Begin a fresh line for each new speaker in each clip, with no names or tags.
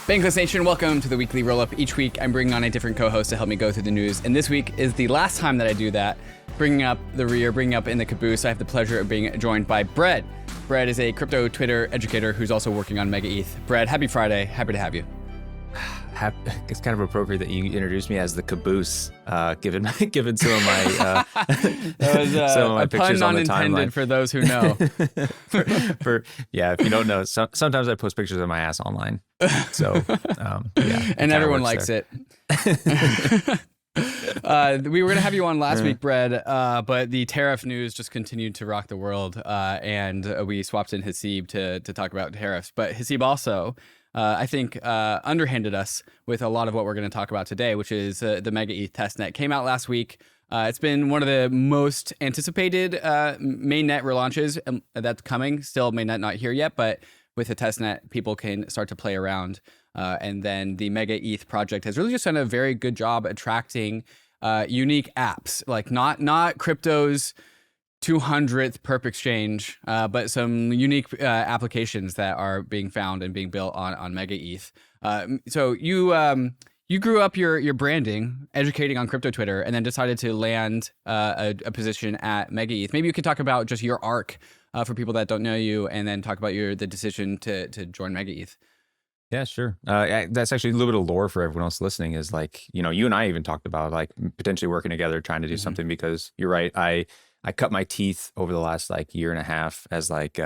Bankless Nation, welcome to the Weekly Rollup. Each week, I'm bringing on a different co-host to help me go through the news. And this week is the last time that I do that, bringing up the rear, bringing up in the caboose. I have the pleasure of being joined by Brett. Brett is a crypto Twitter educator who's also working on MegaETH. Brett, happy Friday. Happy to have you.
It's kind of appropriate that you introduced me as the caboose, given some of my
that was
some of my
a
pictures
pun
on the
unintended
timeline.
for those who know.
If you don't know, sometimes I post pictures of my ass online. So yeah,
and everyone likes it. We were going to have you on last week, Brett, but the tariff news just continued to rock the world, and we swapped in Hasib to talk about tariffs. But Hasib also, I think, underhanded us with a lot of what we're going to talk about today, which is the MegaETH Testnet. Came out last week. It's been one of the most anticipated mainnet relaunches that's coming. Still, mainnet not here yet, but with the testnet, people can start to play around. And then the MegaETH project has really just done a very good job attracting unique apps, like not crypto's 200th perp exchange, but some unique applications that are being found and being built on MegaETH. So you grew up your branding, educating on crypto Twitter, and then decided to land a position at MegaETH. Maybe you could talk about just your arc for people that don't know you, and then talk about the decision to join MegaETH.
Yeah, sure. That's actually a little bit of lore for everyone else listening. Is like, you and I even talked about like potentially working together, trying to do something, because you're right. I cut my teeth over the last like year and a half as like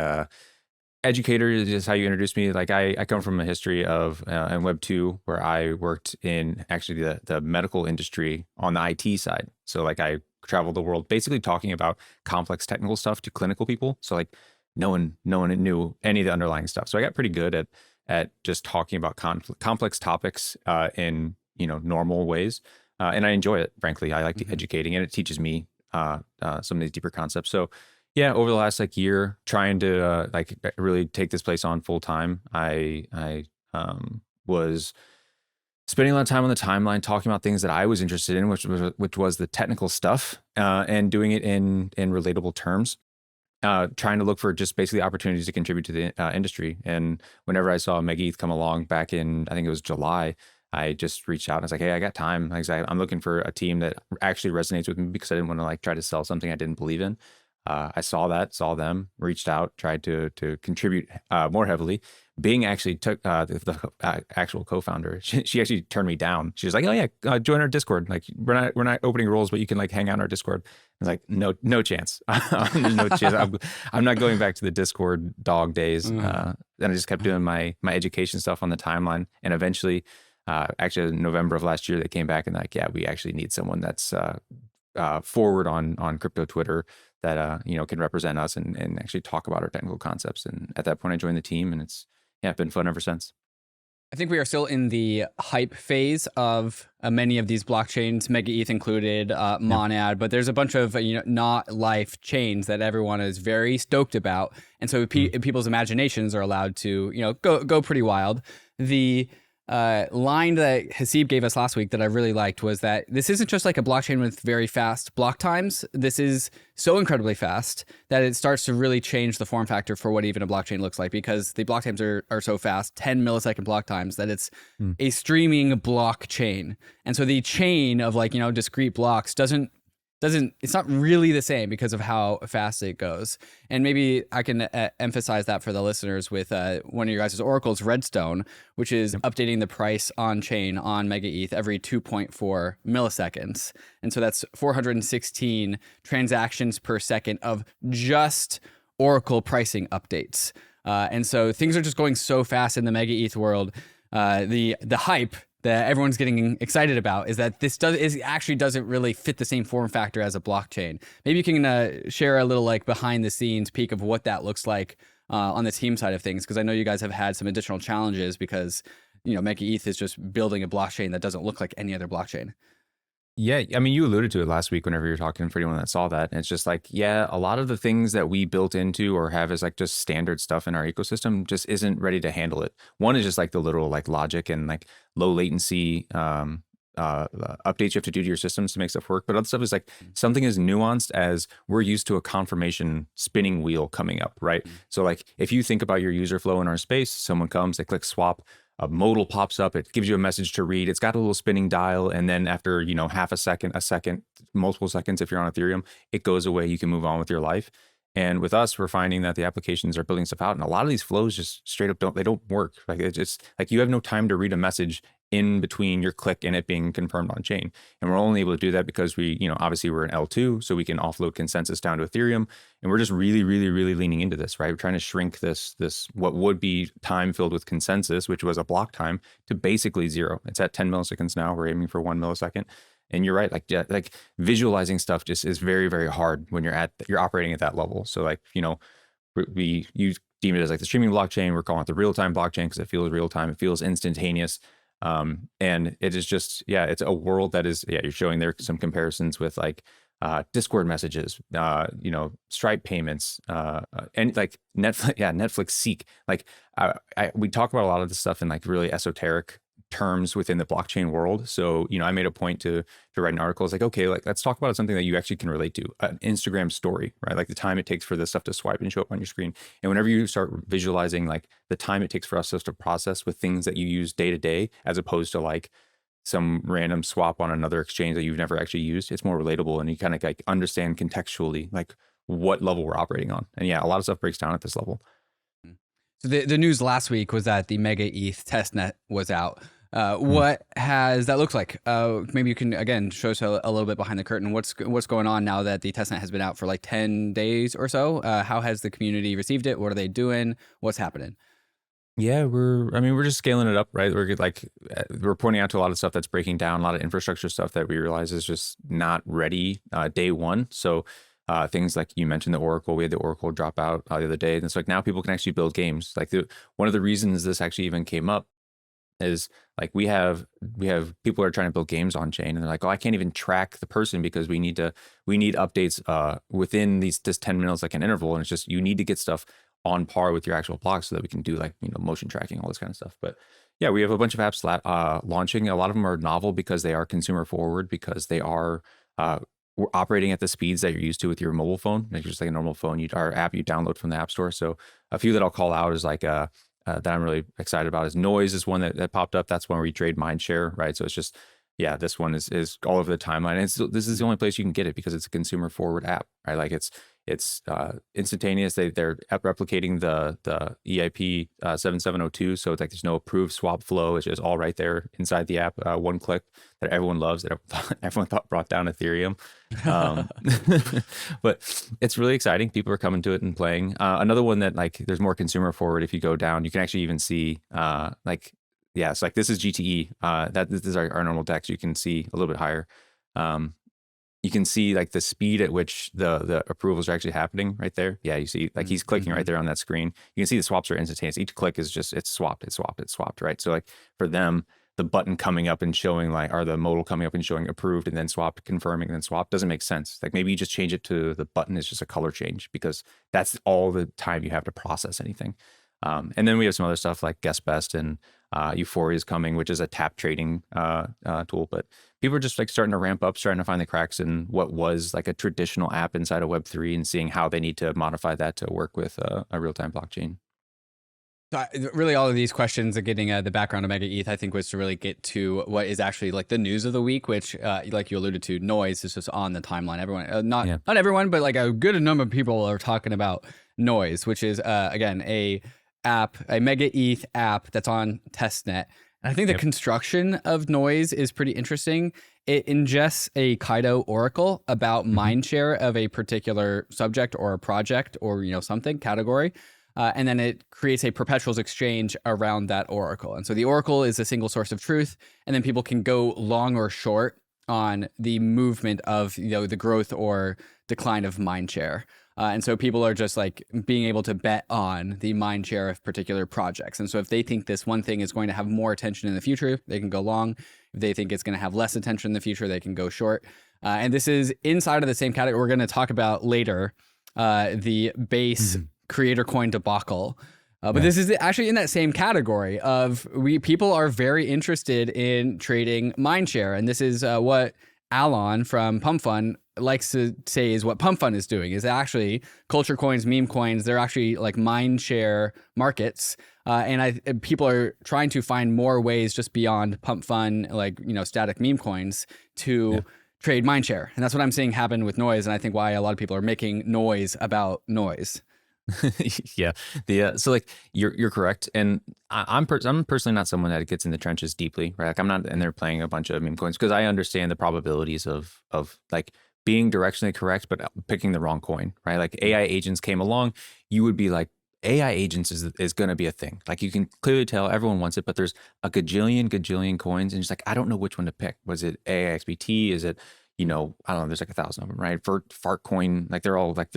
educator is just how you introduced me. Like I come from a history of in Web 2 where I worked in actually the medical industry on the IT side. So like I traveled the world basically talking about complex technical stuff to clinical people. So like no one knew any of the underlying stuff. So I got pretty good at just talking about complex topics in normal ways. And I enjoy it, frankly. I like educating, and it teaches me some of these deeper concepts. So yeah, over the last like year, trying to like really take this place on full time, I was spending a lot of time on the timeline talking about things that I was interested in, which was the technical stuff, and doing it in relatable terms. Trying to look for just basically opportunities to contribute to the industry. And whenever I saw MegaETH come along back in, I think it was July, I just reached out and I was like, hey, I got time. Like, I'm looking for a team that actually resonates with me, because I didn't want to like try to sell something I didn't believe in. I saw them, reached out, tried to contribute more heavily. Bing actually took the actual co-founder. She actually turned me down. She was like, "Oh yeah, join our Discord. Like we're not opening roles, but you can like hang out on our Discord." I was like, "No chance. There's no chance. I'm not going back to the Discord dog days." Then I just kept doing my education stuff on the timeline, and eventually, actually in November of last year, they came back and like, "Yeah, we actually need someone that's forward on crypto Twitter that can represent us and actually talk about our technical concepts." And at that point, I joined the team, and it's been fun ever since.
I think we are still in the hype phase of many of these blockchains, MegaETH included, Monad, but there's a bunch of not life chains that everyone is very stoked about, and so people's imaginations are allowed to go pretty wild. The line that Hasib gave us last week that I really liked was that this isn't just like a blockchain with very fast block times. This is so incredibly fast that it starts to really change the form factor for what even a blockchain looks like, because the block times are so fast, 10 millisecond block times, that it's a streaming blockchain. And so the chain of like, discrete blocks it's not really the same because of how fast it goes. And maybe I can emphasize that for the listeners with one of your guys' oracles, Redstone, which is updating the price on chain on MegaETH every 2.4 milliseconds. And so that's 416 transactions per second of just oracle pricing updates. And so things are just going so fast in the MegaETH world. The hype that everyone's getting excited about is that this actually doesn't really fit the same form factor as a blockchain. Maybe you can share a little like behind the scenes peek of what that looks like on the team side of things, because I know you guys have had some additional challenges because MegaETH is just building a blockchain that doesn't look like any other blockchain.
Yeah, I mean, you alluded to it last week whenever you were talking, for anyone that saw that. And it's just like, yeah, a lot of the things that we built into or have as like just standard stuff in our ecosystem just isn't ready to handle it. One is just like the literal like logic and like low latency updates you have to do to your systems to make stuff work. But other stuff is like something as nuanced as we're used to a confirmation spinning wheel coming up, right? So like if you think about your user flow in our space, someone comes, they click swap a modal pops up. It gives you a message to read. It's got a little spinning dial. And then after, half a second, multiple seconds, if you're on Ethereum, it goes away. You can move on with your life. And with us, we're finding that the applications are building stuff out. And a lot of these flows just straight up don't work. Like it's just like you have no time to read a message in between your click and it being confirmed on chain. And we're only able to do that because we, obviously we're in L2, so we can offload consensus down to Ethereum. And we're just really, really, really leaning into this, right? We're trying to shrink this what would be time filled with consensus, which was a block time, to basically zero. It's at 10 milliseconds now. We're aiming for 1 millisecond. And you're right, like visualizing stuff just is very, very hard when you're operating at that level. So you deem it as like the streaming blockchain. We're calling it the real-time blockchain because it feels real-time. It feels instantaneous. And it is just, it's a world that is, you're showing there some comparisons with like Discord messages, Stripe payments, and like Netflix Seek. Like we talk about a lot of this stuff in like really esoteric terms within the blockchain world. So, I made a point to write an article. It's like, okay, like let's talk about something that you actually can relate to, an Instagram story, right? Like the time it takes for this stuff to swipe and show up on your screen. And whenever you start visualizing like the time it takes for us to process with things that you use day to day, as opposed to like some random swap on another exchange that you've never actually used, it's more relatable. And you kind of like understand contextually like what level we're operating on. And a lot of stuff breaks down at this level.
So the news last week was that the MegaETH Testnet was out. What has that looked like? Maybe you can again show us a little bit behind the curtain. What's going on now that the testnet has been out for like 10 days or so? How has the community received it? What are they doing? What's happening?
Yeah, we're just scaling it up, right? We're pointing out to a lot of stuff that's breaking down, a lot of infrastructure stuff that we realize is just not ready day one. So things like you mentioned, the Oracle, we had the Oracle drop out the other day. And it's like now people can actually build games. Like one of the reasons this actually even came up is like we have people are trying to build games on chain, and they're like, oh, I can't even track the person because we need updates within this 10 millisecond interval, and it's just you need to get stuff on par with your actual block so that we can do like motion tracking, all this kind of stuff. But we have a bunch of apps launching. A lot of them are novel because they are consumer forward, because they are we're operating at the speeds that you're used to with your mobile phone, like just like a normal phone, our app you download from the App Store. So a few that I'll call out is like that I'm really excited about is Noise is one that popped up. That's when we trade mind share, right? So it's just, this one is all over the timeline. And this is the only place you can get it because it's a consumer forward app, right? Like it's instantaneous. They're replicating the EIP 7702. So it's like there's no approved swap flow. It's just all right there inside the app. One click that everyone loves, that everyone thought brought down Ethereum. But it's really exciting. People are coming to it and playing. Another one that like there's more consumer forward. If you go down, you can actually even see it's like this is GTE. This is our normal DEX. You can see a little bit higher. You can see like the speed at which the approvals are actually happening right there. Yeah, you see like he's clicking right there on that screen. You can see the swaps are instantaneous. Each click is just, it's swapped, right? So like for them, the button coming up and showing or the modal coming up and showing approved and then swapped, confirming and then swapped doesn't make sense. Like maybe you just change it to the button is just a color change because that's all the time you have to process anything. And then we have some other stuff like Guess Best and Euphoria is coming, which is a tap trading tool. But people are just like starting to ramp up, starting to find the cracks in what was like a traditional app inside of Web3 and seeing how they need to modify that to work with a real-time blockchain.
So really, all of these questions are getting the background of MegaETH, I think, was to really get to what is actually like the news of the week, which, like you alluded to, Noise is just on the timeline. Everyone, not everyone, but like a good number of people are talking about Noise, which is again a MegaETH app that's on testnet. And I think the construction of Noise is pretty interesting. It ingests a Kaido oracle about mindshare of a particular subject or a project or something category. And then it creates a perpetuals exchange around that oracle. And so the oracle is a single source of truth. And then people can go long or short on the movement of the growth or decline of mindshare. And so people are just like being able to bet on the mindshare of particular projects. And so if they think this one thing is going to have more attention in the future, they can go long. If they think it's going to have less attention in the future, they can go short. And this is inside of the same category. We're going to talk about later the base creator coin debacle. But this is actually in that same category of people are very interested in trading mindshare. And this is what Alon from Pump Fund likes to say is what Pump Fund is doing, is actually culture coins, meme coins, they're actually like mind share markets. And people are trying to find more ways just beyond Pump Fund, like, static meme coins to trade mind share. And that's what I'm seeing happen with noise. And I think why a lot of people are making noise about noise.
Yeah. So like you're correct. And I'm personally not someone that gets in the trenches deeply, right? Like I'm not in there playing a bunch of meme coins because I understand the probabilities of like being directionally correct, but picking the wrong coin, right? Like AI agents came along, you would be like, AI agents is going to be a thing. Like you can clearly tell everyone wants it, but there's a gajillion coins. And it's like, I don't know which one to pick. Was it AIXBT? Is it, I don't know, there's like 1,000 of them, right? For Fart coin, like they're all have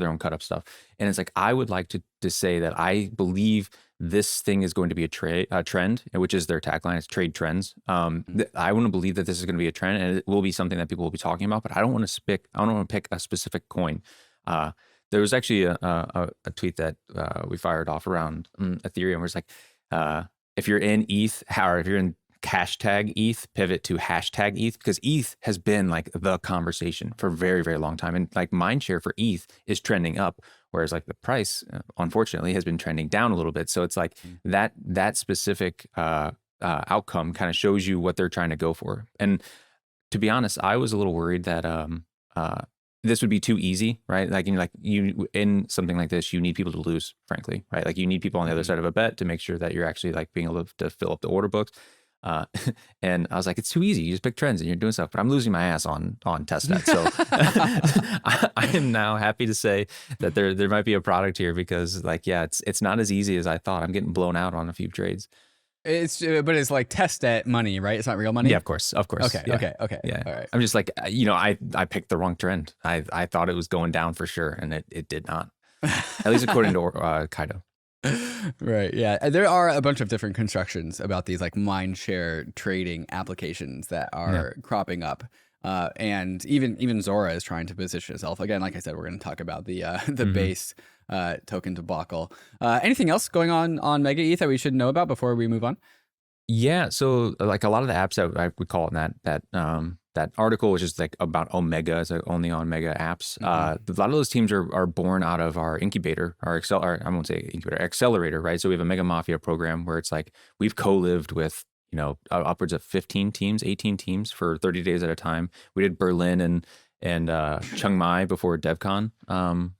their own cut up stuff. And it's like, I would like to say that I believe this thing is going to be a trend, which is their tagline, it's trade trends. I want to believe that this is going to be a trend and it will be something that people will be talking about, but I don't want to pick a specific coin. There was actually a tweet that we fired off around Ethereum where it's like, if you're in ETH, or if you're in hashtag ETH, pivot to hashtag ETH, because ETH has been like the conversation for a very, very long time. And like mindshare for ETH is trending up, whereas like the price, unfortunately, has been trending down a little bit. So it's like that specific outcome kind of shows you what they're trying to go for. And to be honest, I was a little worried that this would be too easy, right? Like you in something like this, you need people to lose, frankly, right? Like you need people on the other side of a bet to make sure that you're actually like being able to fill up the order books. And I was like, it's too easy. You just pick trends and you're doing stuff, but I'm losing my ass on testnet. So I am now happy to say that there might be a product here because like, yeah, it's not as easy as I thought. I'm getting blown out on a few trades.
But it's like testnet money, right? It's not real money.
Yeah, of course.
Okay.
Yeah.
Okay.
Yeah.
All right.
I'm just like, I picked the wrong trend. I thought it was going down for sure, and it did not. At least according to Kaido.
Right. Yeah. There are a bunch of different constructions about these like mindshare trading applications that are cropping up. And even Zora is trying to position itself. Again, like I said, we're going to talk about the base token debacle. Anything else going on MegaETH that we should know about before we move on?
Yeah. So like a lot of the apps that I would call in that article, which is like about Omega, it's like only on Mega apps. A lot of those teams are born out of our incubator, I won't say incubator, accelerator, right? So we have a Mega Mafia program where it's like we've co-lived with, upwards of 15 teams, 18 teams for 30 days at a time. We did Berlin and Chiang Mai before DevCon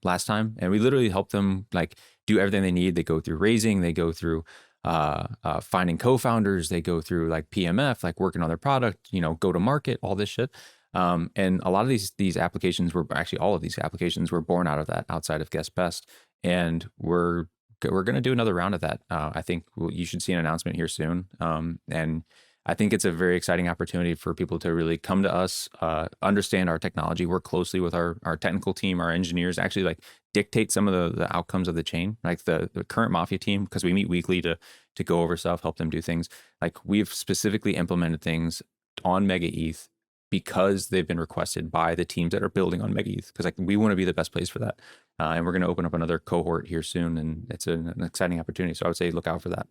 last time. And we literally helped them like do everything they need. They go through raising, they go through finding co-founders, they go through like PMF, like working on their product, go to market, all this shit. And a lot of these applications all of these applications were born out of that, outside of Guest Best. And we're going to do another round of that. I think you should see an announcement here soon. And I think it's a very exciting opportunity for people to really come to us, understand our technology, work closely with our technical team, our engineers, actually like dictate some of the outcomes of the chain, like the current Mafia team, because we meet weekly to go over stuff, help them do things. Like we've specifically implemented things on MegaETH because they've been requested by the teams that are building on MegaETH, because like we want to be the best place for that. And we're going to open up another cohort here soon, and it's an exciting opportunity. So I would say look out for that.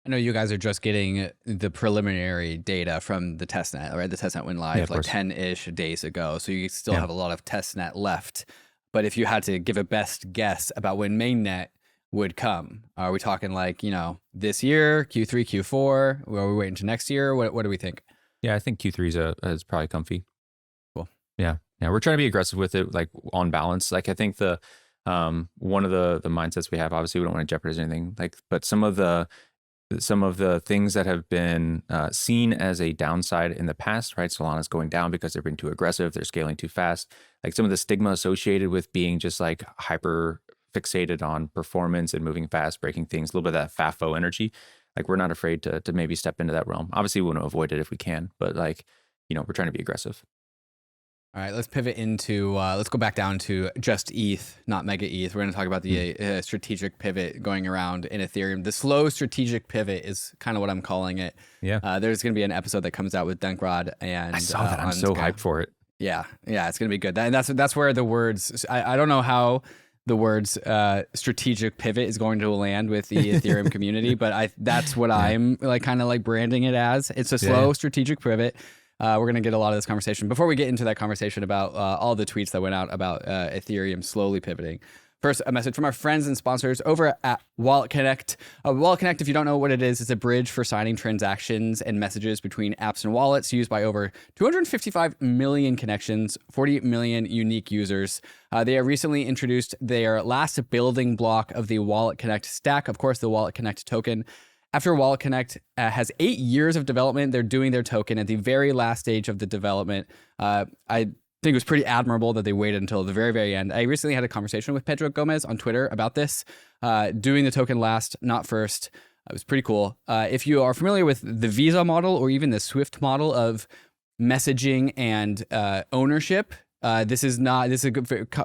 I know you guys are just getting the preliminary data from the testnet, right? The testnet went live like 10-ish days ago. So you still have a lot of testnet left. But if you had to give a best guess about when mainnet would come, are we talking like, this year, Q3, Q4? Are we waiting to next year? What do we think?
Yeah, I think Q3 is probably comfy.
Cool.
Yeah. We're trying to be aggressive with it, like on balance. Like I think one of the mindsets we have, obviously we don't want to jeopardize anything, like, but some of the things that have been seen as a downside in the past, right? Solana's going down because they're being too aggressive, they're scaling too fast. Like some of the stigma associated with being just like hyper fixated on performance and moving fast, breaking things, a little bit of that FAFO energy. Like we're not afraid to maybe step into that realm. Obviously we want to avoid it if we can, but like, we're trying to be aggressive.
All right, let's pivot into, let's go back down to just ETH, not MegaETH. We're going to talk about the strategic pivot going around in Ethereum. The slow strategic pivot is kind of what I'm calling it.
Yeah.
There's going to be an episode that comes out with Denkrod and
I saw that. I'm so hyped for it.
Yeah, it's going to be good. And that's where the words, I don't know how the words strategic pivot is going to land with the Ethereum community, but that's what I'm like kind of like branding it as. It's a slow strategic pivot. We're going to get a lot of this conversation. Before we get into that conversation about all the tweets that went out about Ethereum slowly pivoting, first, a message from our friends and sponsors over at WalletConnect. WalletConnect, if you don't know what it is, it's a bridge for signing transactions and messages between apps and wallets used by over 255 million connections, 40 million unique users. They have recently introduced their last building block of the WalletConnect stack, of course, the WalletConnect token. After WalletConnect has 8 years of development, they're doing their token at the very last stage of the development. I think it was pretty admirable that they waited until the very, very end. I recently had a conversation with Pedro Gomez on Twitter about this, doing the token last, not first. It was pretty cool. If you are familiar with the Visa model or even the Swift model of messaging and ownership, this is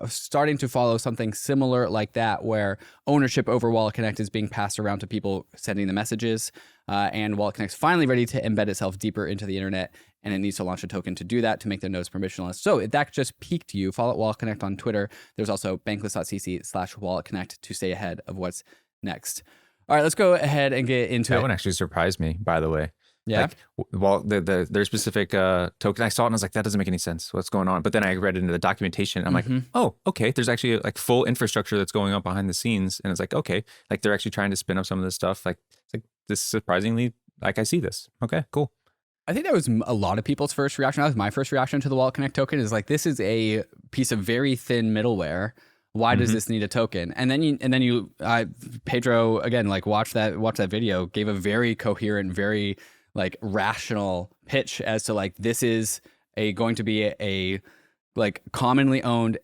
starting to follow something similar like that, where ownership over WalletConnect is being passed around to people sending the messages, and WalletConnect's finally ready to embed itself deeper into the internet, and it needs to launch a token to do that, to make the nodes permissionless. So if that just piqued you, follow WalletConnect on Twitter. There's also bankless.cc/WalletConnect to stay ahead of what's next. All right, let's go ahead and get into it.
That one actually surprised me, by the way.
Yeah.
Like, their specific token, I saw it and I was like, that doesn't make any sense. What's going on? But then I read into the documentation. And I'm like, oh, okay. There's actually like full infrastructure that's going on behind the scenes. And it's like, okay, like they're actually trying to spin up some of this stuff. Like, it's like this surprisingly, like I see this. Okay, cool.
I think that was a lot of people's first reaction. That was my first reaction to the WalletConnect token, is like, this is a piece of very thin middleware. Why does this need a token? And then Pedro, again, like watch that video, gave a very coherent, very like rational pitch as to like, this is going to be a like commonly owned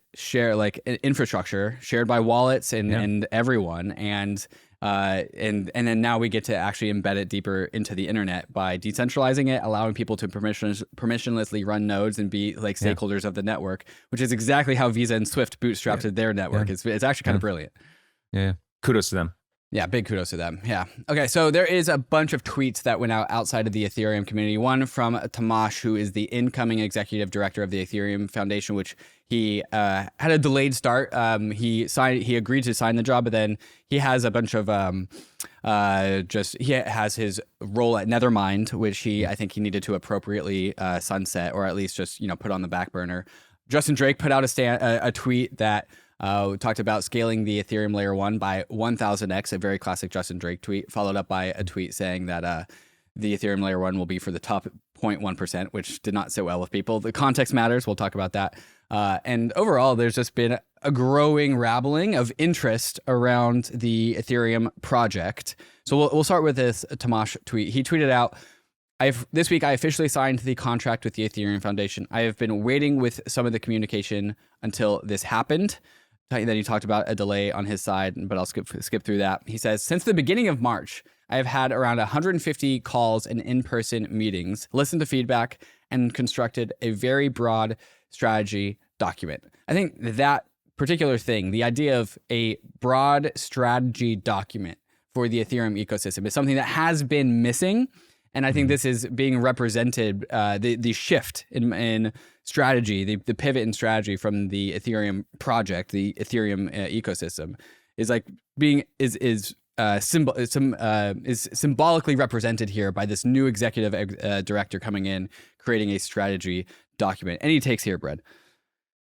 infrastructure shared by wallets and everyone. And then now we get to actually embed it deeper into the internet by decentralizing it, allowing people to permissionlessly run nodes and be like stakeholders of the network, which is exactly how Visa and Swift bootstrapped their network. It's actually kind of brilliant.
Yeah. Kudos to them.
Yeah, big kudos to them. Yeah. Okay, so there is a bunch of tweets that went out outside of the Ethereum community. One from Tomasz, who is the incoming executive director of the Ethereum Foundation, which he had a delayed start. He agreed to sign the job, but then he has a bunch of he has his role at Nethermind, which I think he needed to appropriately sunset, or at least just put on the back burner. Justin Drake put out a tweet that talked about scaling the Ethereum layer 1 by 1000x, a very classic Justin Drake tweet, followed up by a tweet saying that the Ethereum layer 1 will be for the top 0.1%, which did not sit well with people. The context matters. We'll talk about that. And overall, there's just been a growing rabbling of interest around the Ethereum project. So we'll start with this Tomasz tweet. He tweeted out, this week, I officially signed the contract with the Ethereum Foundation. I have been waiting with some of the communication until this happened. Then he talked about a delay on his side, but I'll skip through that. He says, since the beginning of March, I have had around 150 calls and in-person meetings, listened to feedback, and constructed a very broad strategy document. I think that particular thing, the idea of a broad strategy document for the Ethereum ecosystem, is something that has been missing. And I think this is being represented, the shift in strategy, the pivot in strategy from the Ethereum project, the Ethereum ecosystem, is like symbolically represented here by this new executive director coming in, creating a strategy document. Any takes here, Brad?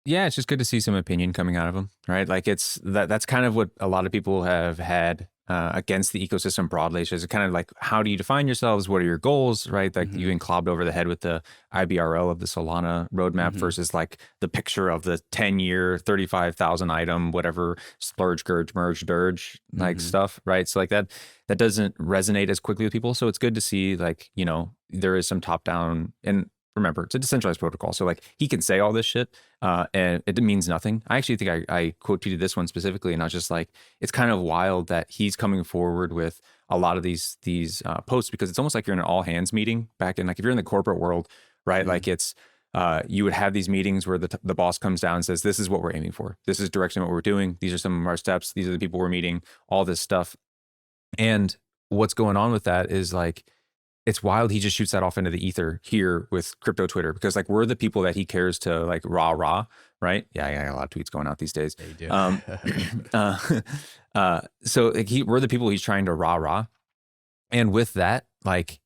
Yeah, it's just good to see some opinion coming out of them, right? Like that's kind of what a lot of people have had against the ecosystem broadly. So it's kind of like, how do you define yourselves? What are your goals, right? Like you getting clobbed over the head with the IBRL of the Solana roadmap versus like the picture of the 10-year, 35,000 item, whatever, splurge, gurge, merge, dirge, like stuff, right? So like that doesn't resonate as quickly with people. So it's good to see like, there is some top down, and remember, it's a decentralized protocol. So like he can say all this shit and it means nothing. I actually think I quote tweeted this one specifically, and I was just like, it's kind of wild that he's coming forward with a lot of these posts, because it's almost like you're in an all hands meeting back in, like if you're in the corporate world, right? Like it's, you would have these meetings where the boss comes down and says, this is what we're aiming for. This is direction what we're doing. These are some of our steps. These are the people we're meeting, all this stuff. And what's going on with that is like, it's wild. He just shoots that off into the ether here with crypto Twitter, because like we're the people that he cares to like rah, right? Yeah, I got a lot of tweets going out these days.
Yeah, you do.
So like we're the people he's trying to rah. And with that, like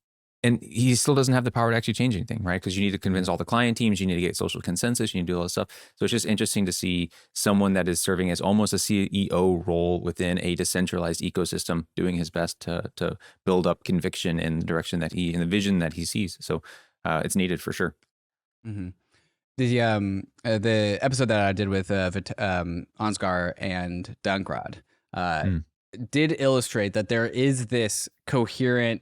and he still doesn't have the power to actually change anything, right? Because you need to convince all the client teams, you need to get social consensus, you need to do all this stuff. So it's just interesting to see someone that is serving as almost a CEO role within a decentralized ecosystem, doing his best to build up conviction in the direction that in the vision that he sees. So it's needed for sure.
Mm-hmm. The episode that I did with Ansgar and Dankrad did illustrate that there is this coherent,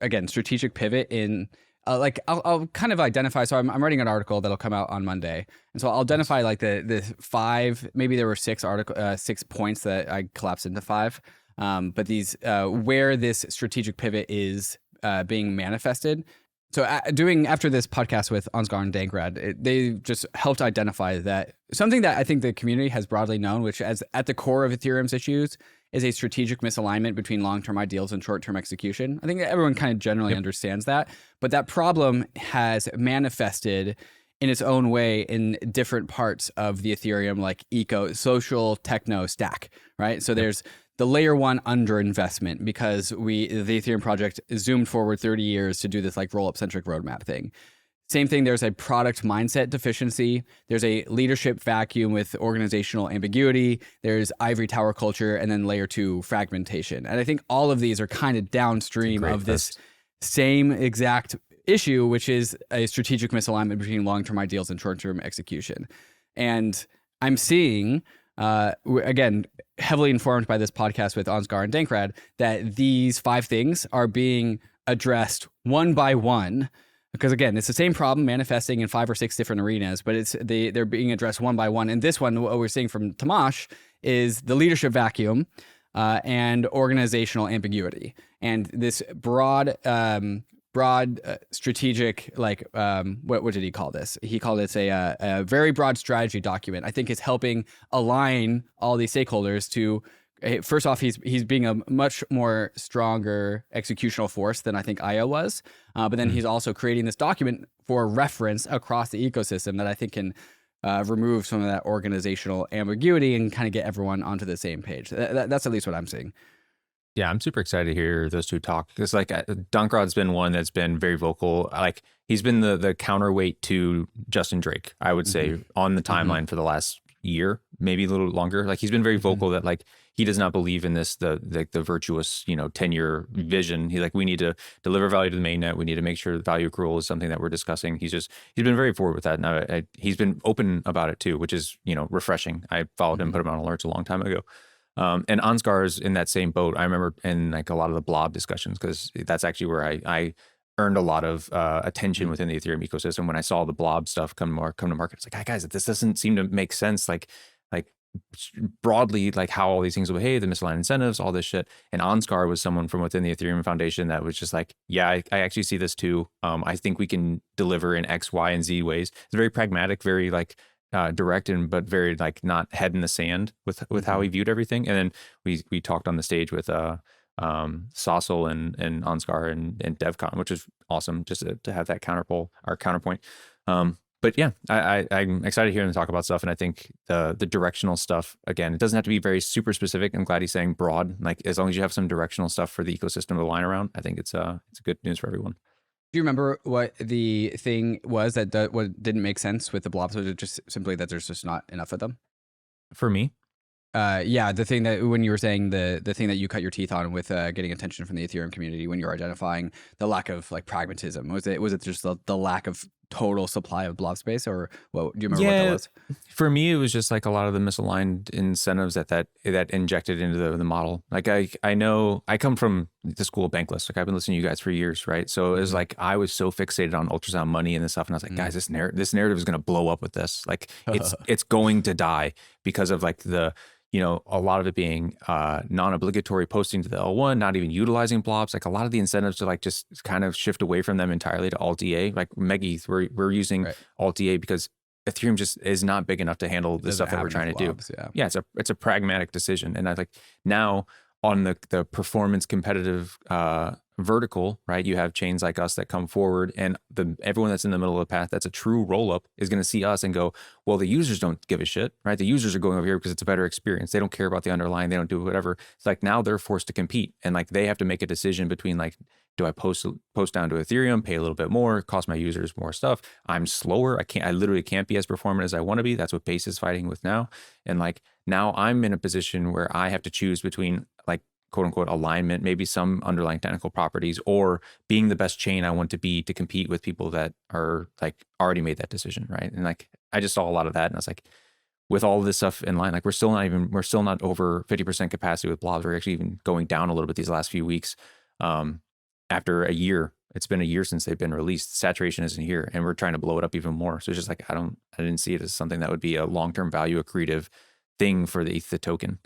again, strategic pivot in like I'll kind of identify. So I'm writing an article that'll come out on Monday, and so I'll identify like the 5, maybe there were 6 points that I collapsed into 5, but these where this strategic pivot is being manifested. So after this podcast with Ansgar and Dankrad, they just helped identify that something that I think the community has broadly known, which as at the core of Ethereum's issues is a strategic misalignment between long-term ideals and short-term execution. I think that everyone kind of generally understands that, but that problem has manifested in its own way in different parts of the Ethereum, like social techno stack, right? So there's the layer 1 underinvestment because the Ethereum project zoomed forward 30 years to do this like roll-up centric roadmap thing. Same thing, there's a product mindset deficiency. There's a leadership vacuum with organizational ambiguity. There's ivory tower culture, and then layer 2 fragmentation. And I think all of these are kind of downstream of this same exact issue, which is a strategic misalignment between long-term ideals and short-term execution. And I'm seeing, again, heavily informed by this podcast with Ansgar and Dankrad, that these 5 things are being addressed one by one. Because again, it's the same problem manifesting in 5 or 6 different arenas, but they're being addressed one by one. And this one, what we're seeing from Tomasz, is the leadership vacuum and organizational ambiguity, and this broad strategic, like what did he call this? He called this a very broad strategy document. I think it's helping align all these stakeholders to. First off, he's being a much more stronger executional force than I think IO was. But then he's also creating this document for reference across the ecosystem that I think can remove some of that organizational ambiguity and kind of get everyone onto the same page. That's at least what I'm seeing.
Yeah, I'm super excited to hear those two talk. Because like Dankrad's been one that's been very vocal. Like he's been the counterweight to Justin Drake, I would say, on the timeline for the last year, maybe a little longer. Like he's been very vocal that like he does not believe in this the virtuous 10-year vision. He's like, we need to deliver value to the mainnet. We need to make sure the value accrual is something that we're discussing. He's been very forward with that. And he's been open about it too, which is refreshing. I followed him, put him on alerts a long time ago. And Ansgar is in that same boat. I remember in like a lot of the blob discussions, because that's actually where I earned a lot of attention within the Ethereum ecosystem when I saw the blob stuff come to market. It's like, hey guys, this doesn't seem to make sense. Like broadly, like how all these things will behave, the misaligned incentives, all this shit. And Ansgar was someone from within the Ethereum Foundation that was just like, yeah, I actually see this too. I think we can deliver in X, Y, and Z ways. It's very pragmatic, very like direct, but very like not head in the sand with how he viewed everything. And then we talked on the stage with Sossel and Ansgar and DevCon, which is awesome just to have that counterpoint. But yeah, I'm excited to hear him talk about stuff. And I think the directional stuff, again, it doesn't have to be very super specific. I'm glad he's saying broad. Like as long as you have some directional stuff for the ecosystem to line around, I think it's good news for everyone.
Do you remember what the thing was what didn't make sense with the blobs? Was it just simply that there's just not enough of them?
For me?
Yeah, the thing that when you were saying the thing that you cut your teeth on with getting attention from the Ethereum community when you were identifying the lack of like pragmatism, was it just the lack of total supply of blob space, or what? Do you remember what that was?
For me, it was just like a lot of the misaligned incentives that injected into the model. Like I know I come from the school of Bankless. Like I've been listening to you guys for years, right? So it was like I was so fixated on ultrasound money and this stuff, and I was like, guys, this narrative is going to blow up with this. Like it's going to die because of like a lot of it being non-obligatory posting to the L1, not even utilizing blobs. Like a lot of the incentives to like just kind of shift away from them entirely to alt-DA. Like MegaETH, we're using alt-DA because Ethereum just is not big enough to handle the stuff that we're trying to do. Yeah, it's a pragmatic decision. And I like now on the performance competitive vertical, right? You have chains like us that come forward, and everyone that's in the middle of the path that's a true roll up is going to see us and go, well, the users don't give a shit, right? The users are going over here because it's a better experience. They don't care about the underlying. They don't do whatever. It's like now they're forced to compete, and like they have to make a decision between like, do I post down to Ethereum, pay a little bit more, cost my users more stuff? I'm slower. I literally can't be as performant as I want to be. That's what Base is fighting with now. And like now I'm in a position where I have to choose between like quote unquote alignment, maybe some underlying technical properties, or being the best chain I want to be to compete with people that are like already made that decision, right? And like I just saw a lot of that, and I was like, with all of this stuff in line, like we're still not over 50% capacity with blobs. We're actually even going down a little bit these last few weeks. After a year, it's been a year since they've been released. Saturation isn't here, and we're trying to blow it up even more. So it's just like I didn't see it as something that would be a long-term value accretive thing for the ETH token.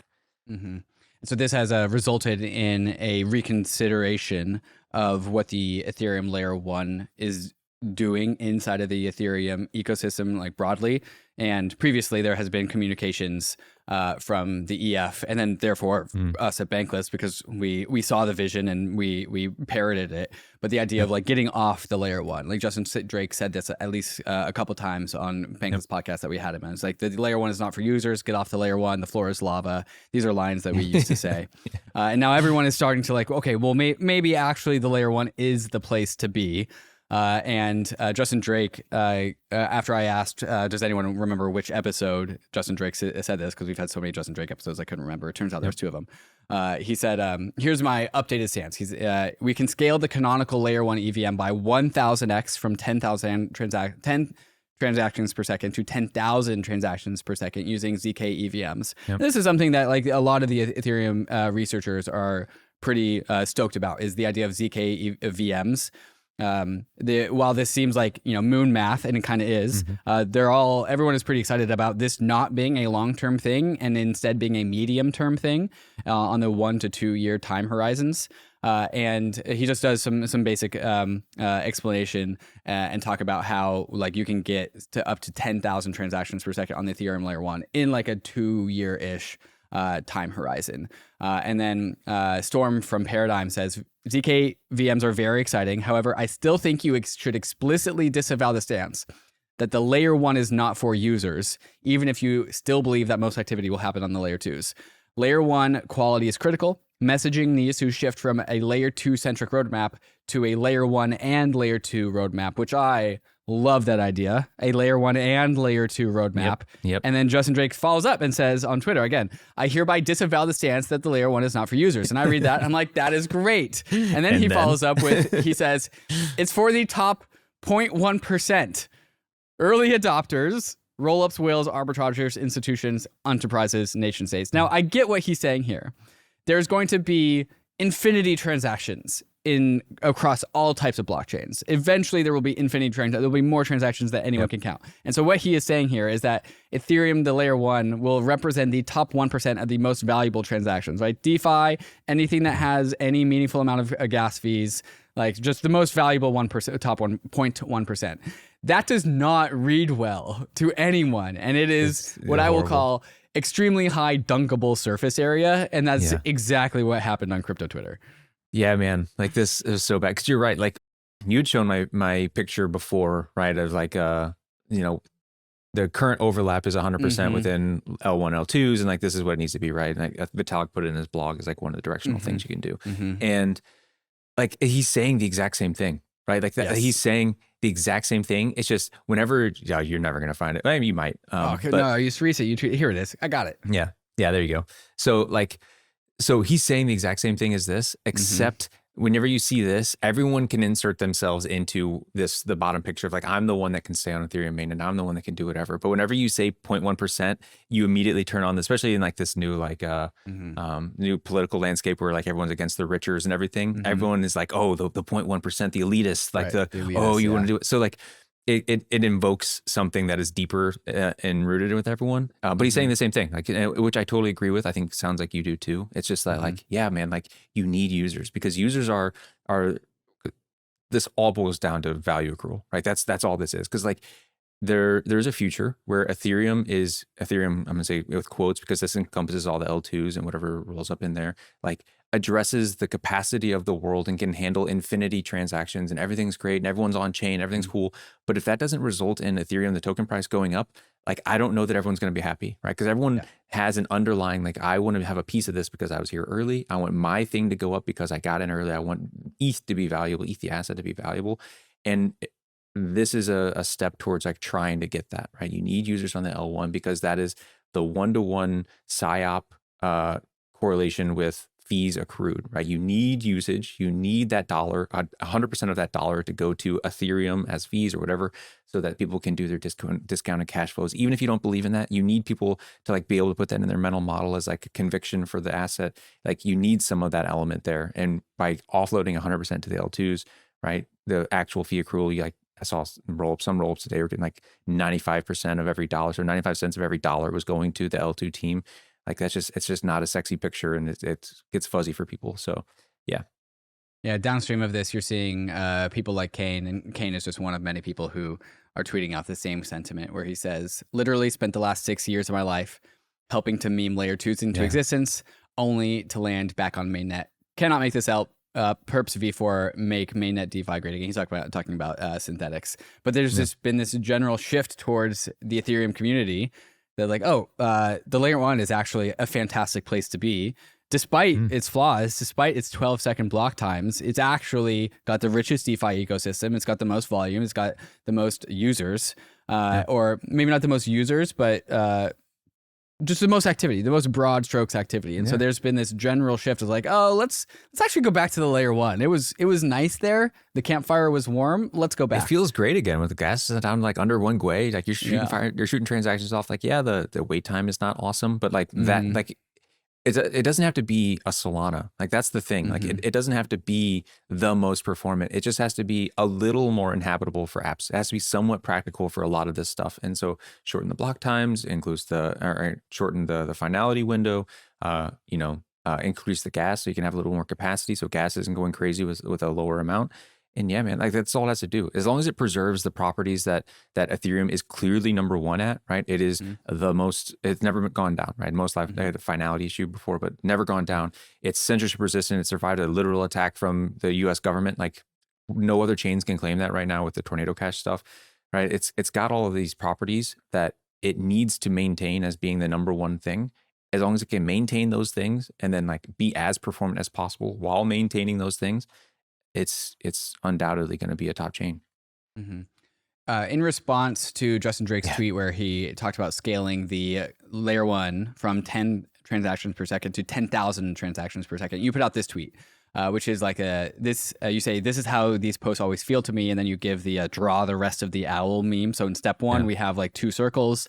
Mm-hmm. So this has resulted in a reconsideration of what the Ethereum layer 1 is doing inside of the Ethereum ecosystem, like broadly. And previously there has been communications from the EF, and then therefore us at Bankless, because we saw the vision and we parroted it. But the idea of like getting off the layer 1, like Justin Drake said this at least a couple times on Bankless podcast that we had him on. It's like the layer 1 is not for users. Get off the layer 1. The floor is lava. These are lines that we used to say. And now everyone is starting to like, okay, well maybe actually the layer 1 is the place to be. And Justin Drake, after I asked, does anyone remember which episode Justin Drake said this? Because we've had so many Justin Drake episodes, I couldn't remember. It turns out there's 2 of them. He said, here's my updated stance. We can scale the canonical layer 1 EVM by 1,000x from 10 transactions per second to 10,000 transactions per second using ZK EVMs. Yep. This is something that like a lot of the Ethereum researchers are pretty stoked about, is the idea of ZK VMs. While this seems like, you know, moon math, and it kind of is, everyone is pretty excited about this not being a long-term thing and instead being a medium-term thing on the 1 to 2 year time horizons. And he just does some basic explanation and talk about how like you can get to up to 10,000 transactions per second on the Ethereum layer 1 in like a 2 year-ish time horizon. And then Storm from Paradigm says, ZK VMs are very exciting. However, I still think you should explicitly disavow the stance that the layer 1 is not for users, even if you still believe that most activity will happen on the layer 2s. Layer 1 quality is critical. Messaging needs to shift from a layer 2 centric roadmap to a layer 1 and layer 2 roadmap, which I love that idea. A layer 1 and layer 2 roadmap.
Yep.
And then Justin Drake follows up and says on Twitter again, I hereby disavow the stance that the layer 1 is not for users. And I read that, I'm like, that is great. And then he follows up with, he says, it's for the top 0.1%. Early adopters, roll-ups, whales, arbitrageurs, institutions, enterprises, nation states. Now, I get what he's saying here. There's going to be infinity transactions across all types of blockchains. Eventually, there will be infinity transactions. There'll be more transactions that anyone can count. And so what he is saying here is that Ethereum, the layer 1, will represent the top 1% of the most valuable transactions, right? DeFi, anything that has any meaningful amount of gas fees, like just the most valuable 1%, top 1.1%. That does not read well to anyone. And it is what I will call extremely high dunkable surface area. And that's exactly what happened on crypto Twitter.
Yeah, man. Like this is so bad. Cause you're right. Like you'd shown my picture before, right? Of like, you know, the current overlap is 100% within L1, L2s. And like, this is what it needs to be, right? And like Vitalik put it in his blog as like one of the directional things you can do. And like, he's saying the exact same thing, right? Like that, he's saying the exact same thing. It's just whenever, you're never going to find it. I mean, you might.
Okay, but, no, you just reset. Here it is. I got it.
Yeah. Yeah, there you go. So like, so he's saying the exact same thing as this, except whenever you see this, everyone can insert themselves into the bottom picture of like, I'm the one that can stay on Ethereum mainnet, and I'm the one that can do whatever. But whenever you say 0.1%, you immediately turn on, especially in like this new, like new political landscape where like everyone's against the richers and everything. Everyone is like, oh, the 0.1%, the elitists, like the elitists, you want to do it. So like, it invokes something that is deeper and rooted with everyone. But he's saying the same thing, like, which I totally agree with. I think sounds like you do too. It's just that like, yeah, man, like you need users, because users are this all boils down to value accrual, right? That's all this is. Cause like there's a future where Ethereum, I'm gonna say with quotes, because this encompasses all the L2s and whatever rolls up in there. Like addresses the capacity of the world and can handle infinity transactions and everything's great and everyone's on chain, everything's cool. But if that doesn't result in Ethereum, the token price going up, like, I don't know that everyone's going to be happy, right? Because everyone has an underlying, like, I want to have a piece of this because I was here early. I want my thing to go up because I got in early. I want ETH to be valuable, ETH the asset to be valuable. And this is a step towards like trying to get that, right? You need users on the L1 because that is the one-to-one PSYOP correlation with fees accrued, right? You need usage, you need that dollar, 100% of that dollar to go to Ethereum as fees or whatever, so that people can do their discounted cash flows. Even if you don't believe in that, you need people to like be able to put that in their mental model as like a conviction for the asset. Like, you need some of that element there. And by offloading 100% to the L2s, right? The actual fee accrual, like, I saw some rollups today were getting like 95% of every dollar. So 95 cents of every dollar was going to the L2 team. Like, it's just not a sexy picture, and it gets fuzzy for people. So yeah.
Yeah, downstream of this, you're seeing people like Kane, and Kane is just one of many people who are tweeting out the same sentiment, where he says, literally spent the last 6 years of my life helping to meme layer 2s into existence, only to land back on mainnet. Cannot make this out. Perps V4 make mainnet DeFi great again. He's talking about synthetics. But there's just been this general shift towards the Ethereum community. They're like, the layer 1 is actually a fantastic place to be. Despite its flaws, despite its 12-second block times, it's actually got the richest DeFi ecosystem. It's got the most volume. It's got the most users, or maybe not the most users, but just the most activity, the most broad strokes activity. And so there's been this general shift of like, let's actually go back to the layer 1. It was nice there. The campfire was warm. Let's go back.
It feels great again with the gas down like under 1 gwei. Like, you're shooting fire, you're shooting transactions off. Like, the wait time is not awesome, but like that, like, it doesn't have to be a Solana. Like, that's the thing. Like, it doesn't have to be the most performant. It just has to be a little more inhabitable for apps. It has to be somewhat practical for a lot of this stuff. And so shorten the block times, includes shorten the finality window, increase the gas so you can have a little more capacity so gas isn't going crazy with a lower amount. And yeah, man, like, that's all it has to do. As long as it preserves the properties that Ethereum is clearly number 1 at, right? It is the most, it's never gone down, right? Most life, I had a finality issue before, but never gone down. It's censorship resistant. It survived a literal attack from the US government. Like, no other chains can claim that right now with the Tornado Cash stuff, right? It's got all of these properties that it needs to maintain as being the number 1 thing. As long as it can maintain those things and then like be as performant as possible while maintaining those things, it's undoubtedly going to be a top chain.
In response to Justin Drake's tweet where he talked about scaling the layer 1 from 10 transactions per second to 10,000 transactions per second, you put out this tweet, which is like you say, this is how these posts always feel to me. And then you give the draw the rest of the owl meme. So in step 1, we have like 2 circles,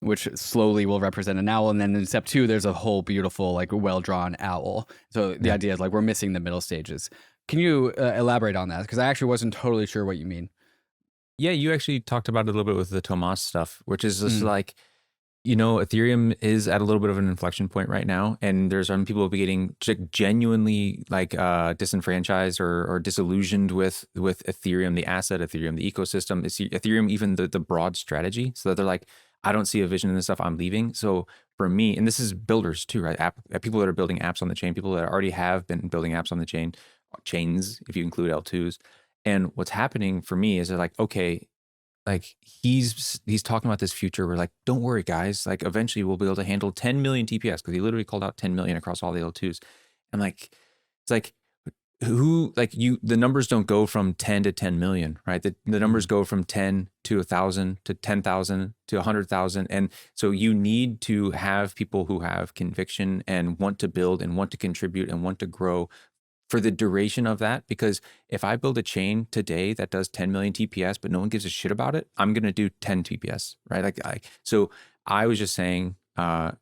which slowly will represent an owl. And then in step 2, there's a whole beautiful, like, well-drawn owl. So the idea is like, we're missing the middle stages. Can you elaborate on that? Because I actually wasn't totally sure what you mean.
Yeah, you actually talked about it a little bit with the Tomas stuff, which is just like, Ethereum is at a little bit of an inflection point right now. And there's some people getting genuinely like disenfranchised or disillusioned with Ethereum, the asset, Ethereum, the ecosystem, Ethereum, even the broad strategy. So that they're like, I don't see a vision in this stuff, I'm leaving. So for me, and this is builders too, right? People that are building apps on the chain, people that already have been building apps on the chains, if you include L2s. And what's happening for me is they're like, okay, like he's talking about this future where like, don't worry guys, like eventually we'll be able to handle 10 million TPS, because he literally called out 10 million across all the L2s. And like, it's like, the numbers don't go from 10 to 10 million, right? The numbers go from 10 to 1,000 to 10,000 to 100,000. And so you need to have people who have conviction and want to build and want to contribute and want to grow for the duration of that. Because if I build a chain today that does 10 million TPS, but no one gives a shit about it, I'm going to do 10 TPS, right? So I was just saying,